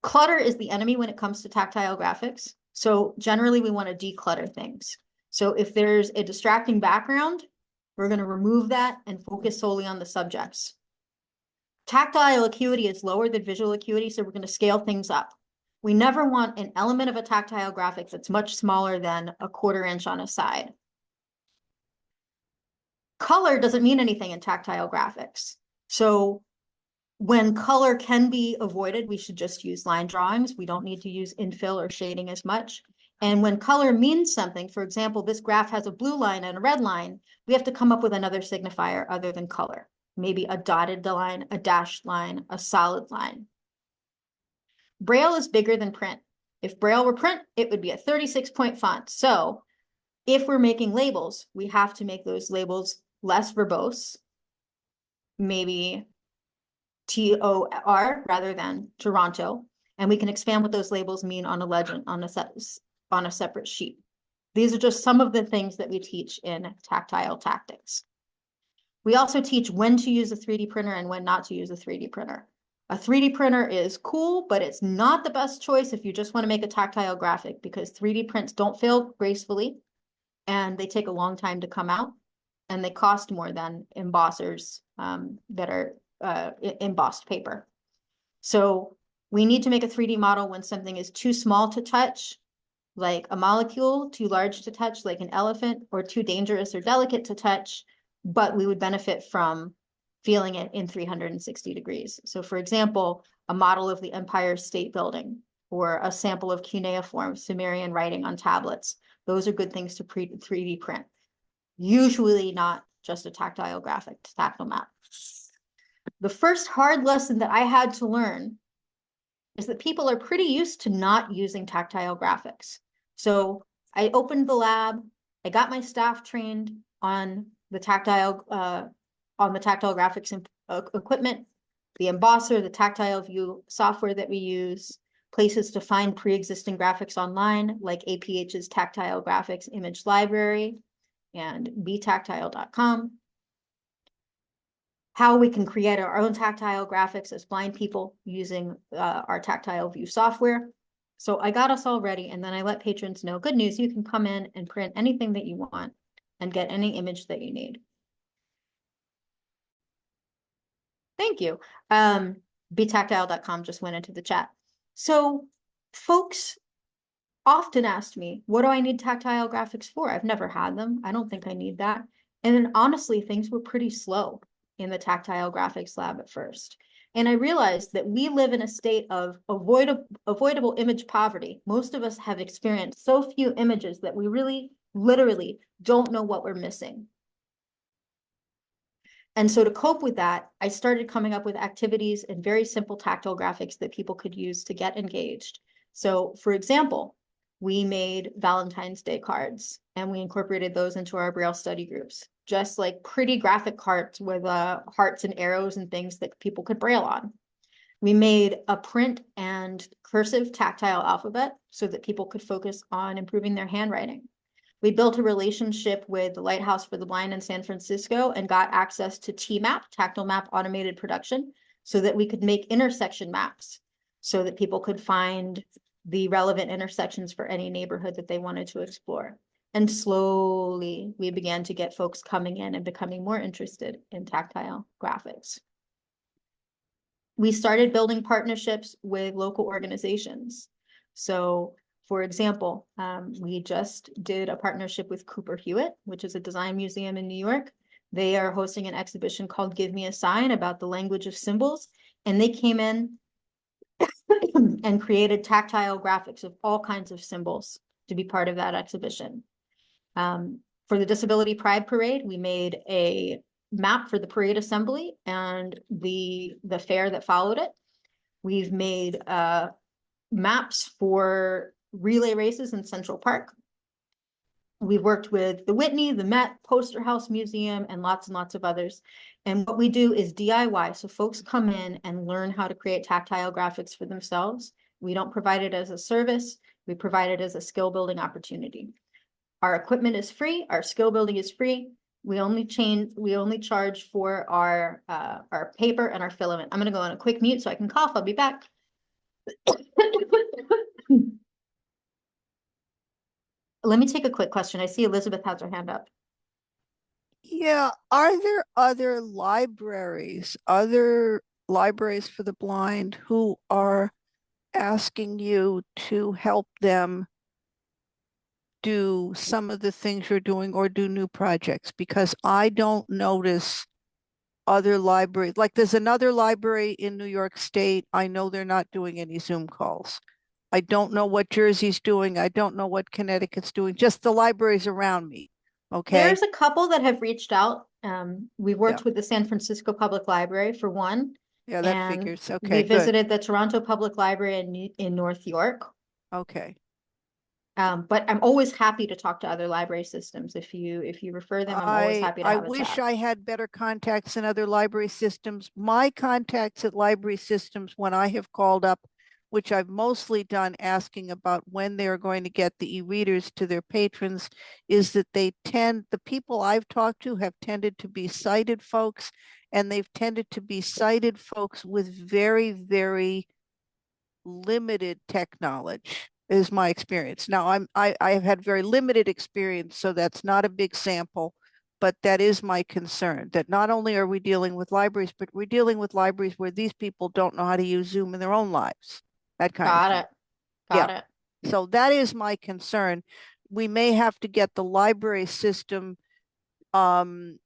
Speaker 2: clutter is the enemy when it comes to tactile graphics. So generally we want to declutter things. So if there's a distracting background, we're going to remove that and focus solely on the subjects. Tactile acuity is lower than visual acuity, so we're going to scale things up. We never want an element of a tactile graphic that's much smaller than a 1/4 inch on a side. Color doesn't mean anything in tactile graphics. So when color can be avoided, we should just use line drawings. We don't need to use infill or shading as much. And when color means something, for example, this graph has a blue line and a red line, we have to come up with another signifier other than color. Maybe a dotted line, a dashed line, a solid line. Braille is bigger than print. If Braille were print, it would be a 36-point font. So if we're making labels, we have to make those labels less verbose, maybe TOR rather than Toronto. And we can expand what those labels mean on a legend on a separate sheet. These are just some of the things that we teach in tactile tactics. We also teach when to use a 3D printer and when not to use a 3D printer. A 3D printer is cool, but it's not the best choice if you just want to make a tactile graphic, because 3D prints don't fail gracefully and they take a long time to come out, and they cost more than embossers that are embossed paper. So we need to make a 3D model when something is too small to touch, like a molecule, too large to touch, like an elephant, or too dangerous or delicate to touch, but we would benefit from feeling it in 360 degrees. So for example, a model of the Empire State Building, or a sample of cuneiform Sumerian writing on tablets. Those are good things to 3D print. Usually not just a tactile graphic, tactile map. The first hard lesson that I had to learn is that people are pretty used to not using tactile graphics. So I opened the lab, I got my staff trained on the tactile graphics and equipment, the embosser, the tactile view software that we use, places to find pre-existing graphics online, like APH's Tactile Graphics Image Library and btactile.com. How we can create our own tactile graphics as blind people using our tactile view software. So I got us all ready, and then I let patrons know, good news, you can come in and print anything that you want and get any image that you need. Thank you. btactile.com just went into the chat. So folks often asked me, what do I need tactile graphics for? I've never had them. I don't think I need that. And then honestly, things were pretty slow in the tactile graphics lab at first. And I realized that we live in a state of avoidable image poverty. Most of us have experienced so few images that we really, literally don't know what we're missing. And so to cope with that, I started coming up with activities and very simple tactile graphics that people could use to get engaged. So for example, we made Valentine's Day cards and we incorporated those into our Braille study groups, just like pretty graphic cards with hearts and arrows and things that people could Braille on. We made a print and cursive tactile alphabet so that people could focus on improving their handwriting. We built a relationship with the Lighthouse for the Blind in San Francisco and got access to TMAP, Tactile Map Automated Production, so that we could make intersection maps so that people could find the relevant intersections for any neighborhood that they wanted to explore. And slowly we began to get folks coming in and becoming more interested in tactile graphics. We started building partnerships with local organizations. So for example, we just did a partnership with Cooper Hewitt, which is a design museum in New York. They are hosting an exhibition called Give Me a Sign about the language of symbols. And they came in and created tactile graphics of all kinds of symbols to be part of that exhibition. For the Disability Pride Parade, we made a map for the parade assembly and the fair that followed it. We've made maps for relay races in Central Park. We've worked with the Whitney, the Met, Poster House Museum, and lots of others. And what we do is DIY. So folks come in and learn how to create tactile graphics for themselves. We don't provide it as a service. We provide it as a skill building opportunity. Our equipment is free. Our skill building is free. We only charge for our paper and our filament. I'm going to go on a quick mute so I can cough. I'll be back. Let me take a quick question. I see Elizabeth has her hand up.
Speaker 7: Yeah, are there other libraries for the blind who are asking you to help them do some of the things you're doing or do new projects? Because I don't notice other libraries. Like there's another library in New York State. I know they're not doing any Zoom calls. I don't know what Jersey's doing. I don't know what Connecticut's doing, just the libraries around me. Okay.
Speaker 2: There's a couple that have reached out. We worked
Speaker 7: Yeah.
Speaker 2: with the San Francisco Public Library for one,
Speaker 7: Yeah, that
Speaker 2: and
Speaker 7: figures.
Speaker 2: we
Speaker 7: Okay, good.
Speaker 2: visited the Toronto Public Library in North York.
Speaker 7: Okay.
Speaker 2: But I'm always happy to talk to other library systems. If you refer them, I'm always happy to
Speaker 7: I
Speaker 2: have a
Speaker 7: wish
Speaker 2: chat.
Speaker 7: I had better contacts in other library systems. My contacts at library systems, when I have called up, which I've mostly done asking about when they're going to get the e-readers to their patrons, is that the people I've talked to have tended to be sighted folks, and they've tended to be sighted folks with very, very limited tech knowledge is my experience. Now I have had very limited experience, so that's not a big sample, but that is my concern, that not only are we dealing with libraries, but we're dealing with libraries where these people don't know how to use Zoom in their own lives, that kind of thing.
Speaker 2: Got it.
Speaker 7: So that is my concern. We may have to get the library system, the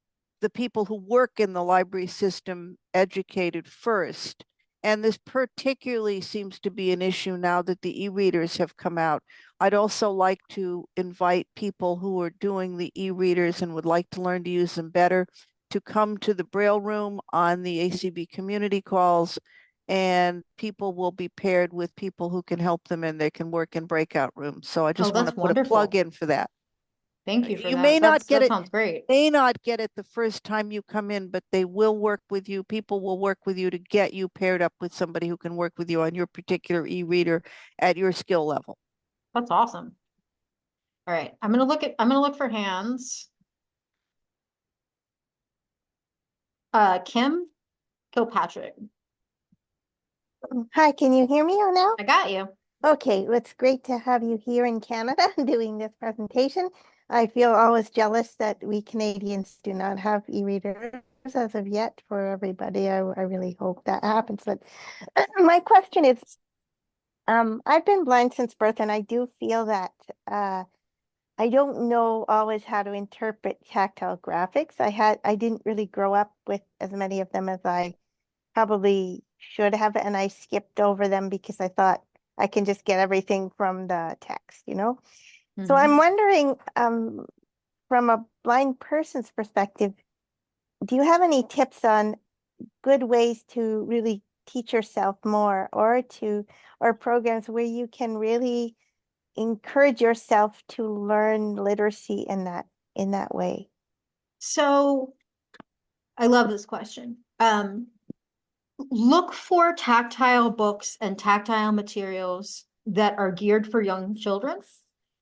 Speaker 7: people who work in the library system educated first. And this particularly seems to be an issue now that the e-readers have come out. I'd also like to invite people who are doing the e-readers and would like to learn to use them better to come to the Braille room on the ACB community calls, and people will be paired with people who can help them, and they can work in breakout rooms. So I just want to
Speaker 2: that's
Speaker 7: put a plug
Speaker 2: wonderful.
Speaker 7: in for that.
Speaker 2: Thank you for
Speaker 7: You
Speaker 2: that.
Speaker 7: may not get
Speaker 2: That
Speaker 7: it,
Speaker 2: sounds great.
Speaker 7: may not get it the first time you come in, but they will work with you. People will work with you to get you paired up with somebody who can work with you on your particular e-reader at your skill level.
Speaker 2: That's awesome. All right, I'm gonna look for hands. Kim Kilpatrick.
Speaker 8: Hi, can you hear me now?
Speaker 2: I got you.
Speaker 8: Okay, well, it's great to have you here in Canada doing this presentation. I feel always jealous that we Canadians do not have e-readers as of yet for everybody. I really hope that happens. But my question is, I've been blind since birth, and I do feel that I don't know always how to interpret tactile graphics. I didn't really grow up with as many of them as I probably should have, and I skipped over them because I thought I can just get everything from the text, you know? So I'm wondering, from a blind person's perspective, do you have any tips on good ways to really teach yourself more, or programs where you can really encourage yourself to learn literacy in that way?
Speaker 2: So I love this question. Look for tactile books and tactile materials that are geared for young children.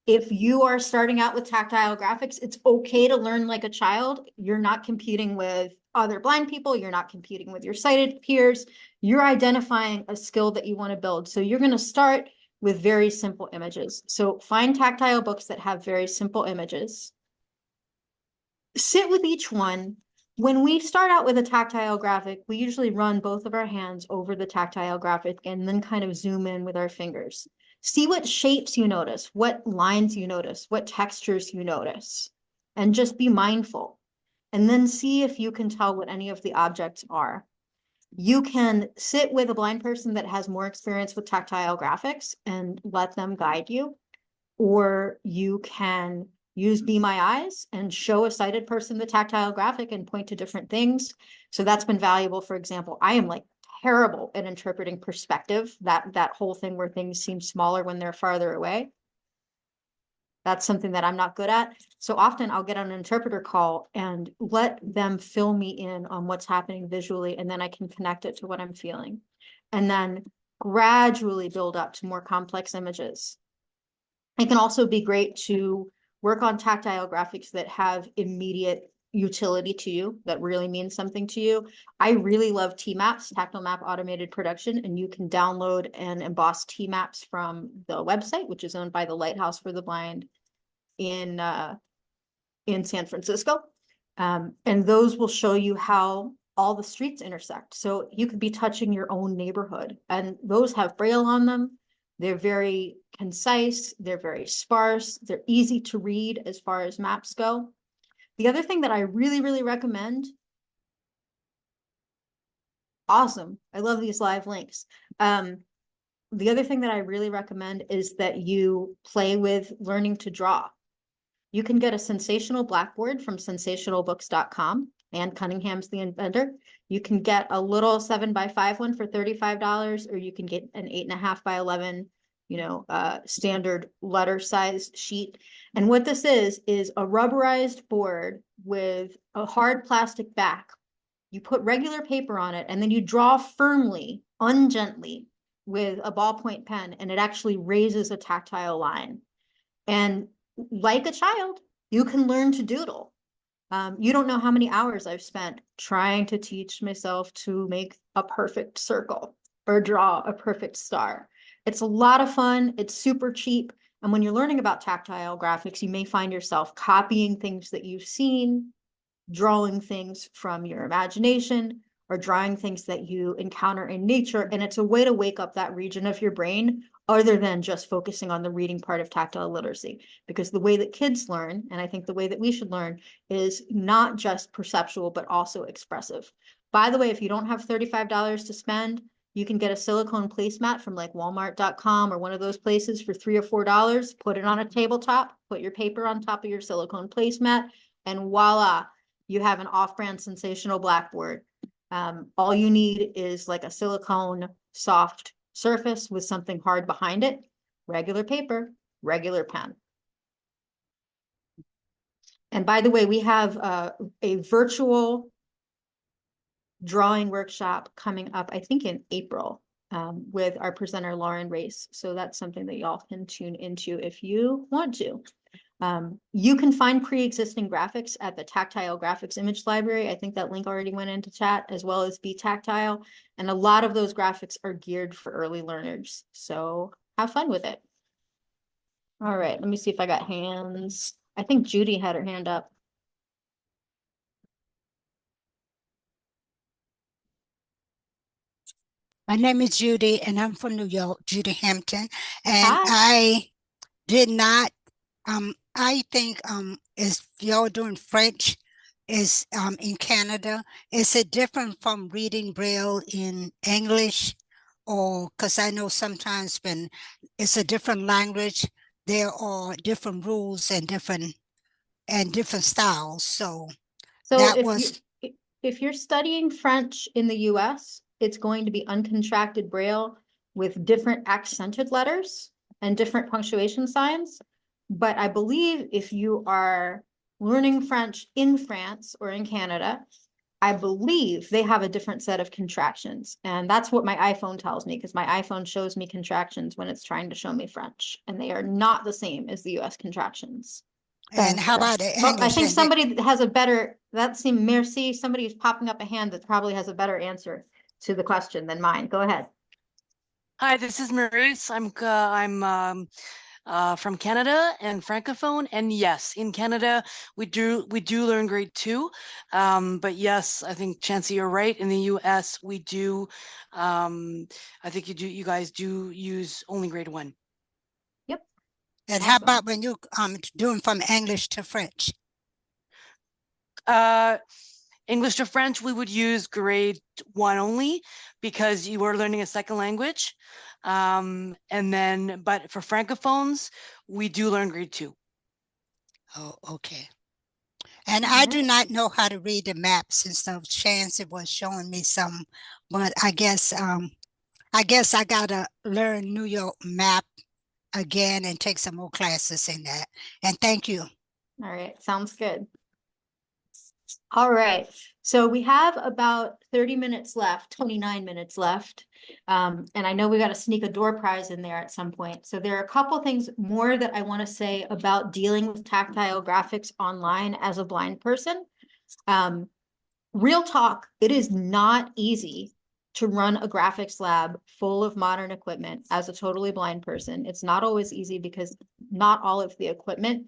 Speaker 2: If you are starting out with tactile graphics, it's okay to learn like a child. You're not competing with other blind people. You're not competing with your sighted peers. You're identifying a skill that you want to build. So you're going to start with very simple images. So find tactile books that have very simple images. Sit with each one. When we start out with a tactile graphic, we usually run both of our hands over the tactile graphic and then kind of zoom in with our fingers. See what shapes you notice, what lines you notice, what textures you notice, and just be mindful. And then see if you can tell what any of the objects are. You can sit with a blind person that has more experience with tactile graphics and let them guide you, or you can use Be My Eyes and show a sighted person the tactile graphic and point to different things. So that's been valuable. For example, I am like terrible at interpreting perspective, that whole thing where things seem smaller when they're farther away. That's something that I'm not good at. So often I'll get on an interpreter call and let them fill me in on what's happening visually, and then I can connect it to what I'm feeling. And then gradually build up to more complex images. It can also be great to work on tactile graphics that have immediate utility to you, that really means something to you. I really love T-Maps, Tactile Map Automated Production, and you can download and emboss T-Maps from the website, which is owned by the Lighthouse for the Blind in San Francisco. And those will show you how all the streets intersect. So you could be touching your own neighborhood, and those have Braille on them. They're very concise, they're very sparse, they're easy to read as far as maps go. The other thing that I really, really recommend, awesome, I love these live links. the other thing that I really recommend is that you play with learning to draw. You can get a sensational blackboard from sensationalbooks.com. Anne Cunningham's the inventor. You can get a little 7x5 one for $35, or you can get an 8.5 by 11, standard letter size sheet. And what this is a rubberized board with a hard plastic back. You put regular paper on it, and then you draw firmly, ungently, with a ballpoint pen, and it actually raises a tactile line. And like a child, you can learn to doodle. You don't know how many hours I've spent trying to teach myself to make a perfect circle or draw a perfect star. It's a lot of fun. It's super cheap. And when you're learning about tactile graphics, you may find yourself copying things that you've seen, drawing things from your imagination, or drawing things that you encounter in nature. And it's a way to wake up that region of your brain other than just focusing on the reading part of tactile literacy. Because the way that kids learn, and I think the way that we should learn, is not just perceptual, but also expressive. By the way, if you don't have $35 to spend, you can get a silicone placemat from like walmart.com or one of those places for $3 or $4, put it on a tabletop, put your paper on top of your silicone placemat, and voila, you have an off-brand sensational blackboard. All you need is like a silicone soft surface with something hard behind it, regular paper, regular pen. And by the way, we have a virtual drawing workshop coming up, I think in April, with our presenter, Lauren Race. So that's something that y'all can tune into if you want to. You can find pre-existing graphics at the Tactile Graphics Image Library. I think that link already went into chat, as well as Be Tactile. And a lot of those graphics are geared for early learners. So have fun with it. All right, let me see if I got hands. I think Judy had her hand up.
Speaker 9: My name is Judy, and I'm from New York, Judy Hampton. And
Speaker 2: Hi.
Speaker 9: I did not, I think is y'all doing French is in Canada. Is it different from reading Braille in English? Or because I know sometimes when it's a different language, there are different rules and different styles. So that was
Speaker 2: if you're studying French in the US, it's going to be uncontracted Braille with different accented letters and different punctuation signs. But I believe if you are learning French in France or in Canada, I believe they have a different set of contractions. And that's what my iPhone tells me, because my iPhone shows me contractions when it's trying to show me French. And they are not the same as the US contractions.
Speaker 9: And how about the
Speaker 2: Oh,
Speaker 9: English?
Speaker 2: I think somebody has a better, that seemed, merci, somebody's popping up a hand that probably has a better answer to the question than mine. Go ahead.
Speaker 10: Hi, this is Maurice. I'm from Canada and Francophone, and yes, in Canada we do learn grade 2, but yes, I think Chancey, you're right. In the US, we do. I think you guys do use only grade 1.
Speaker 2: Yep.
Speaker 9: And how about when you doing from English to French?
Speaker 10: English to French, we would use grade 1 only because you are learning a second language. And then, but for Francophones, we do learn grade 2.
Speaker 9: Oh, okay. And I do not know how to read the maps and stuff. Chance was showing me some, but I guess I gotta learn New York map again and take some more classes in that. And thank you.
Speaker 2: All right, sounds good. All right, so we have about 30 minutes left, 29 minutes left. And I know we got to sneak a door prize in there at some point. So there are a couple things more that I want to say about dealing with tactile graphics online as a blind person. Real talk, it is not easy to run a graphics lab full of modern equipment as a totally blind person. It's not always easy because not all of the equipment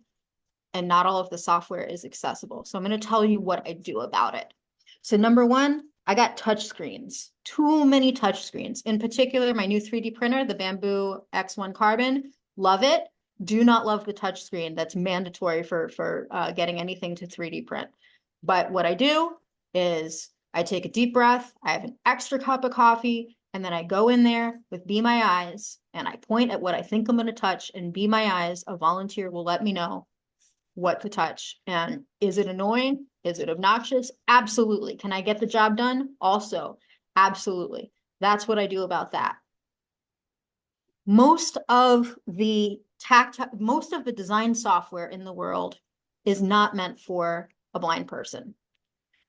Speaker 2: and not all of the software is accessible. So I'm going to tell you what I do about it. So number one, I got touch screens, too many touch screens. In particular, my new 3D printer, the Bamboo X1 Carbon, love it. Do not love the touch screen. That's mandatory for getting anything to 3D print. But what I do is I take a deep breath, I have an extra cup of coffee, And then I go in there with Be My Eyes and I point at what I think I'm going to touch, and Be My Eyes, a volunteer will let me know what to touch. And is it annoying? Is it obnoxious? Absolutely. Can I get the job done? Also, absolutely. That's what I do about that. Most of the design software in the world is not meant for a blind person.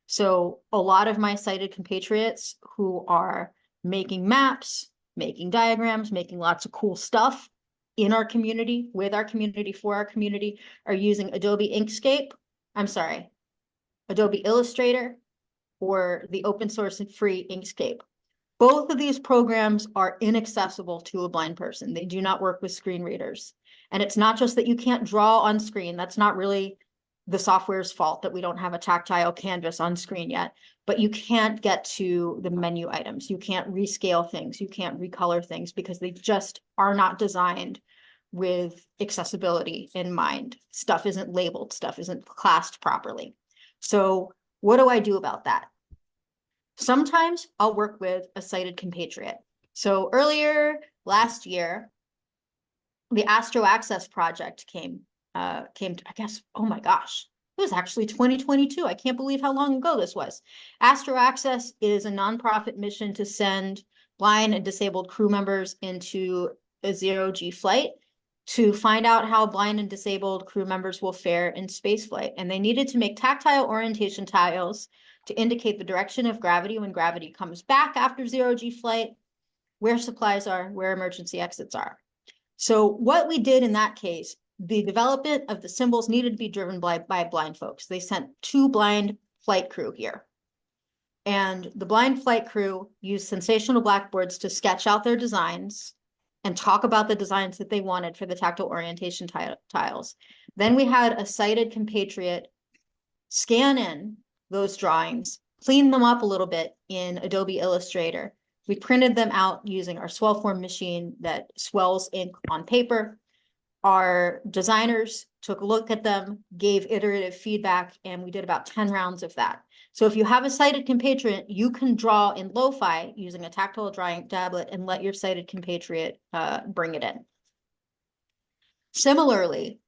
Speaker 2: So a lot of my sighted compatriots who are making maps, making diagrams, making lots of cool stuff in our community, with our community, for our community, are using Adobe Illustrator, or the open source and free Inkscape. Both of these programs are inaccessible to a blind person. They do not work with screen readers. And it's not just that you can't draw on screen. That's not really the software's fault that we don't have a tactile canvas on screen yet. But you can't get to the menu items. You can't rescale things. You can't recolor things because they just are not designed with accessibility in mind. Stuff isn't labeled. Stuff isn't classed properly. So what do I do about that? Sometimes I'll work with a sighted compatriot. So earlier last year, the Astro Access project came to, I guess, oh my gosh, it was actually 2022. I can't believe how long ago this was. Astro Access is a nonprofit mission to send blind and disabled crew members into a zero-G flight to find out how blind and disabled crew members will fare in spaceflight. And they needed to make tactile orientation tiles to indicate the direction of gravity when gravity comes back after zero-G flight, where supplies are, where emergency exits are. So what we did in that case, the development of the symbols needed to be driven by blind folks. They sent 2 blind flight crew here. And the blind flight crew used sensational blackboards to sketch out their designs and talk about the designs that they wanted for the tactile orientation tiles. Then we had a sighted compatriot scan in those drawings, clean them up a little bit in Adobe Illustrator. We printed them out using our swell form machine that swells ink on paper. Our designers took a look at them, gave iterative feedback, and we did about 10 rounds of that. So if you have a sighted compatriot, you can draw in lo-fi using a tactile drawing tablet and let your sighted compatriot bring it in. Similarly,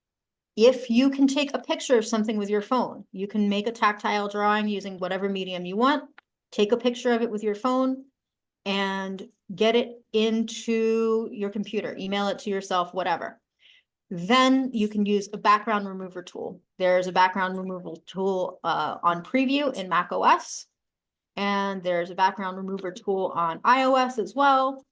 Speaker 2: if you can take a picture of something with your phone, you can make a tactile drawing using whatever medium you want, take a picture of it with your phone, and get it into your computer, email it to yourself, whatever. Then you can use a background remover tool. There's a background removal tool on Preview in Mac OS, and there's a background remover tool on iOS as well.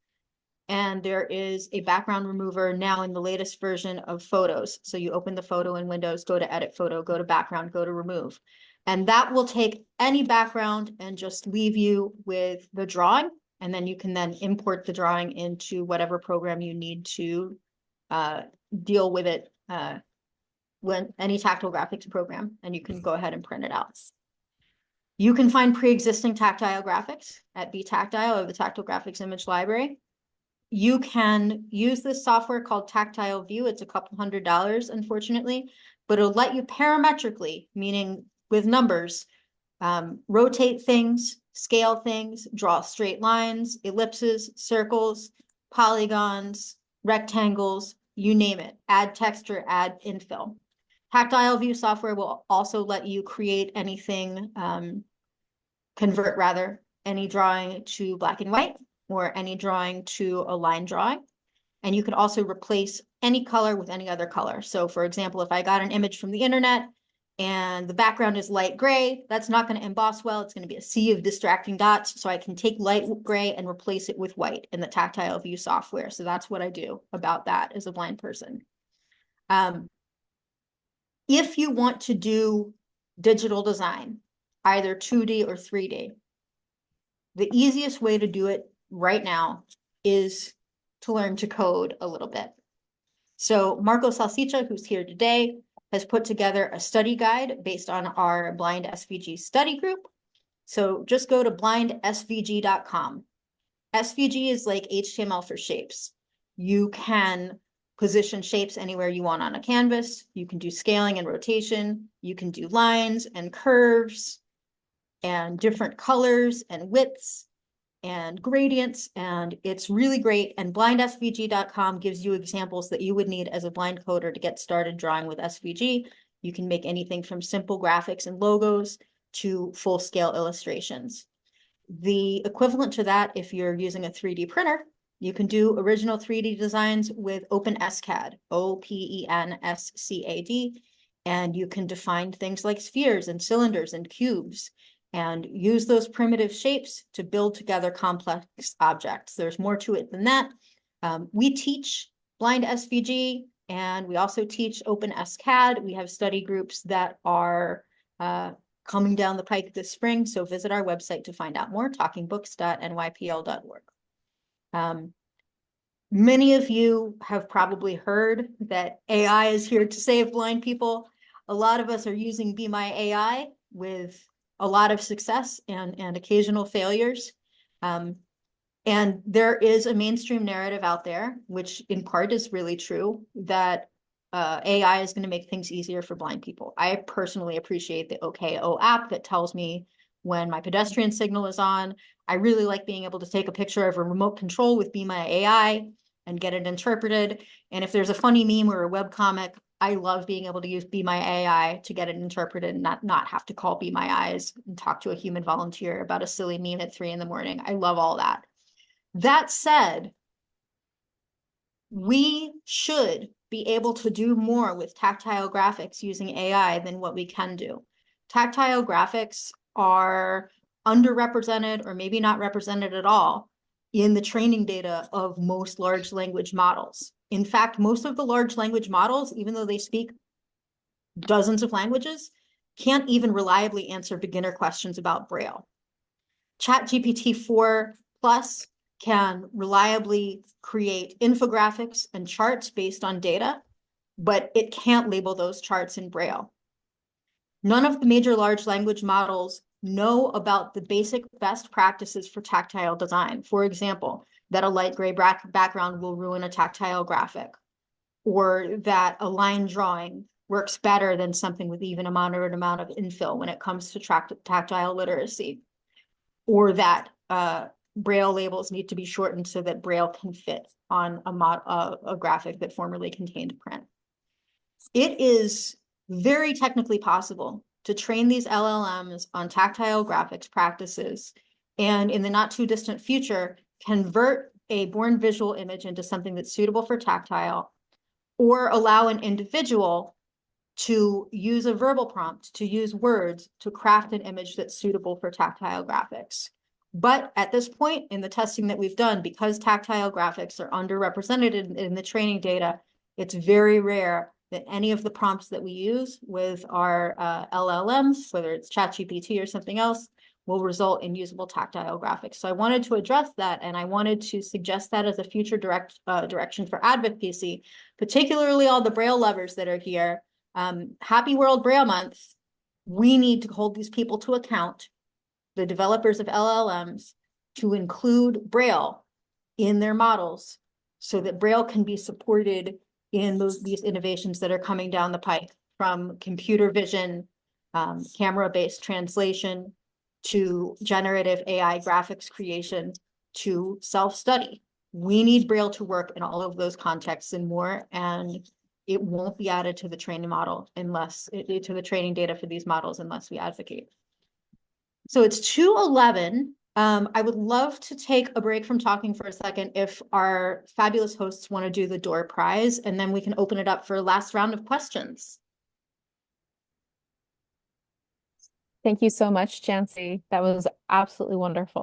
Speaker 2: And there is a background remover now in the latest version of Photos. So you open the photo in Windows, go to Edit Photo, go to Background, go to Remove. And that will take any background and just leave you with the drawing. And then you can then import the drawing into whatever program you need to deal with it when any tactile graphics program, and you can go ahead and print it out. You can find pre-existing tactile graphics at BTactile or the Tactile Graphics Image Library. You can use this software called Tactile View. It's a couple $100, unfortunately, but it'll let you parametrically, meaning with numbers, rotate things, scale things, draw straight lines, ellipses, circles, polygons, rectangles, you name it. Add texture, add infill. Tactile View software will also let you create anything, convert rather, any drawing to black and white, or any drawing to a line drawing. And you can also replace any color with any other color. So for example, if I got an image from the internet and the background is light gray, that's not going to emboss well. It's going to be a sea of distracting dots. So I can take light gray and replace it with white in the Tactile View software. So that's what I do about that as a blind person. If you want to do digital design, either 2D or 3D, the easiest way to do it right now is to learn to code a little bit. So Marco Salsicha, who's here today, has put together a study guide based on our Blind SVG study group. So just go to blindsvg.com. SVG is like HTML for shapes. You can position shapes anywhere you want on a canvas. You can do scaling and rotation. You can do lines and curves and different colors and widths. and gradients, and it's really great. And blindsvg.com gives you examples that you would need as a blind coder to get started drawing with SVG. You can make anything from simple graphics and logos to full-scale illustrations. The equivalent to that, if you're using a 3D printer, you can do original 3D designs with OpenSCAD, OpenSCAD, and you can define things like spheres and cylinders and cubes and use those primitive shapes to build together complex objects. There's more to it than that. We teach blind SVG, and we also teach OpenSCAD. We have study groups that are coming down the pike this spring, so visit our website to find out more, talkingbooks.nypl.org. Many of you have probably heard that AI is here to save blind people. A lot of us are using Be My AI with a lot of success and occasional failures. And there is a mainstream narrative out there, which in part is really true, that AI is going to make things easier for blind people. I personally appreciate the OKO app that tells me when my pedestrian signal is on. I really like being able to take a picture of a remote control with Be My AI and get it interpreted. And if there's a funny meme or a webcomic, I love being able to use Be My AI to get it interpreted and not have to call Be My Eyes and talk to a human volunteer about a silly meme at 3 a.m. I love all that. That said, we should be able to do more with tactile graphics using AI than what we can do. Tactile graphics are underrepresented or maybe not represented at all in the training data of most large language models. In fact, most of the large language models, even though they speak dozens of languages, can't even reliably answer beginner questions about Braille. ChatGPT 4 Plus can reliably create infographics and charts based on data, but it can't label those charts in Braille. None of the major large language models know about the basic best practices for tactile design. For example, that a light gray background will ruin a tactile graphic, or that a line drawing works better than something with even a moderate amount of infill when it comes to tactile literacy, or that Braille labels need to be shortened so that Braille can fit on a graphic that formerly contained print. It is very technically possible to train these LLMs on tactile graphics practices, and in the not too distant future, convert a born visual image into something that's suitable for tactile, or allow an individual to use a verbal prompt, to use words to craft an image that's suitable for tactile graphics. But at this point in the testing that we've done, because tactile graphics are underrepresented in the training data, it's very rare that any of the prompts that we use with our LLMs, whether it's ChatGPT or something else, will result in usable tactile graphics. So I wanted to address that, and I wanted to suggest that as a future direction for advocacy, particularly all the Braille lovers that are here. Happy World Braille Month. We need to hold these people to account, the developers of LLMs, to include Braille in their models so that Braille can be supported in these innovations that are coming down the pike, from computer vision, camera-based translation, to generative AI graphics creation, to self-study. We need Braille to work in all of those contexts and more, and it won't be added to the training model unless to the training data for these models unless we advocate. So it's 2:11. I would love to take a break from talking for a second if our fabulous hosts want to do the door prize, and then we can open it up for a last round of questions.
Speaker 3: Thank you so much, Chancey. That was absolutely wonderful.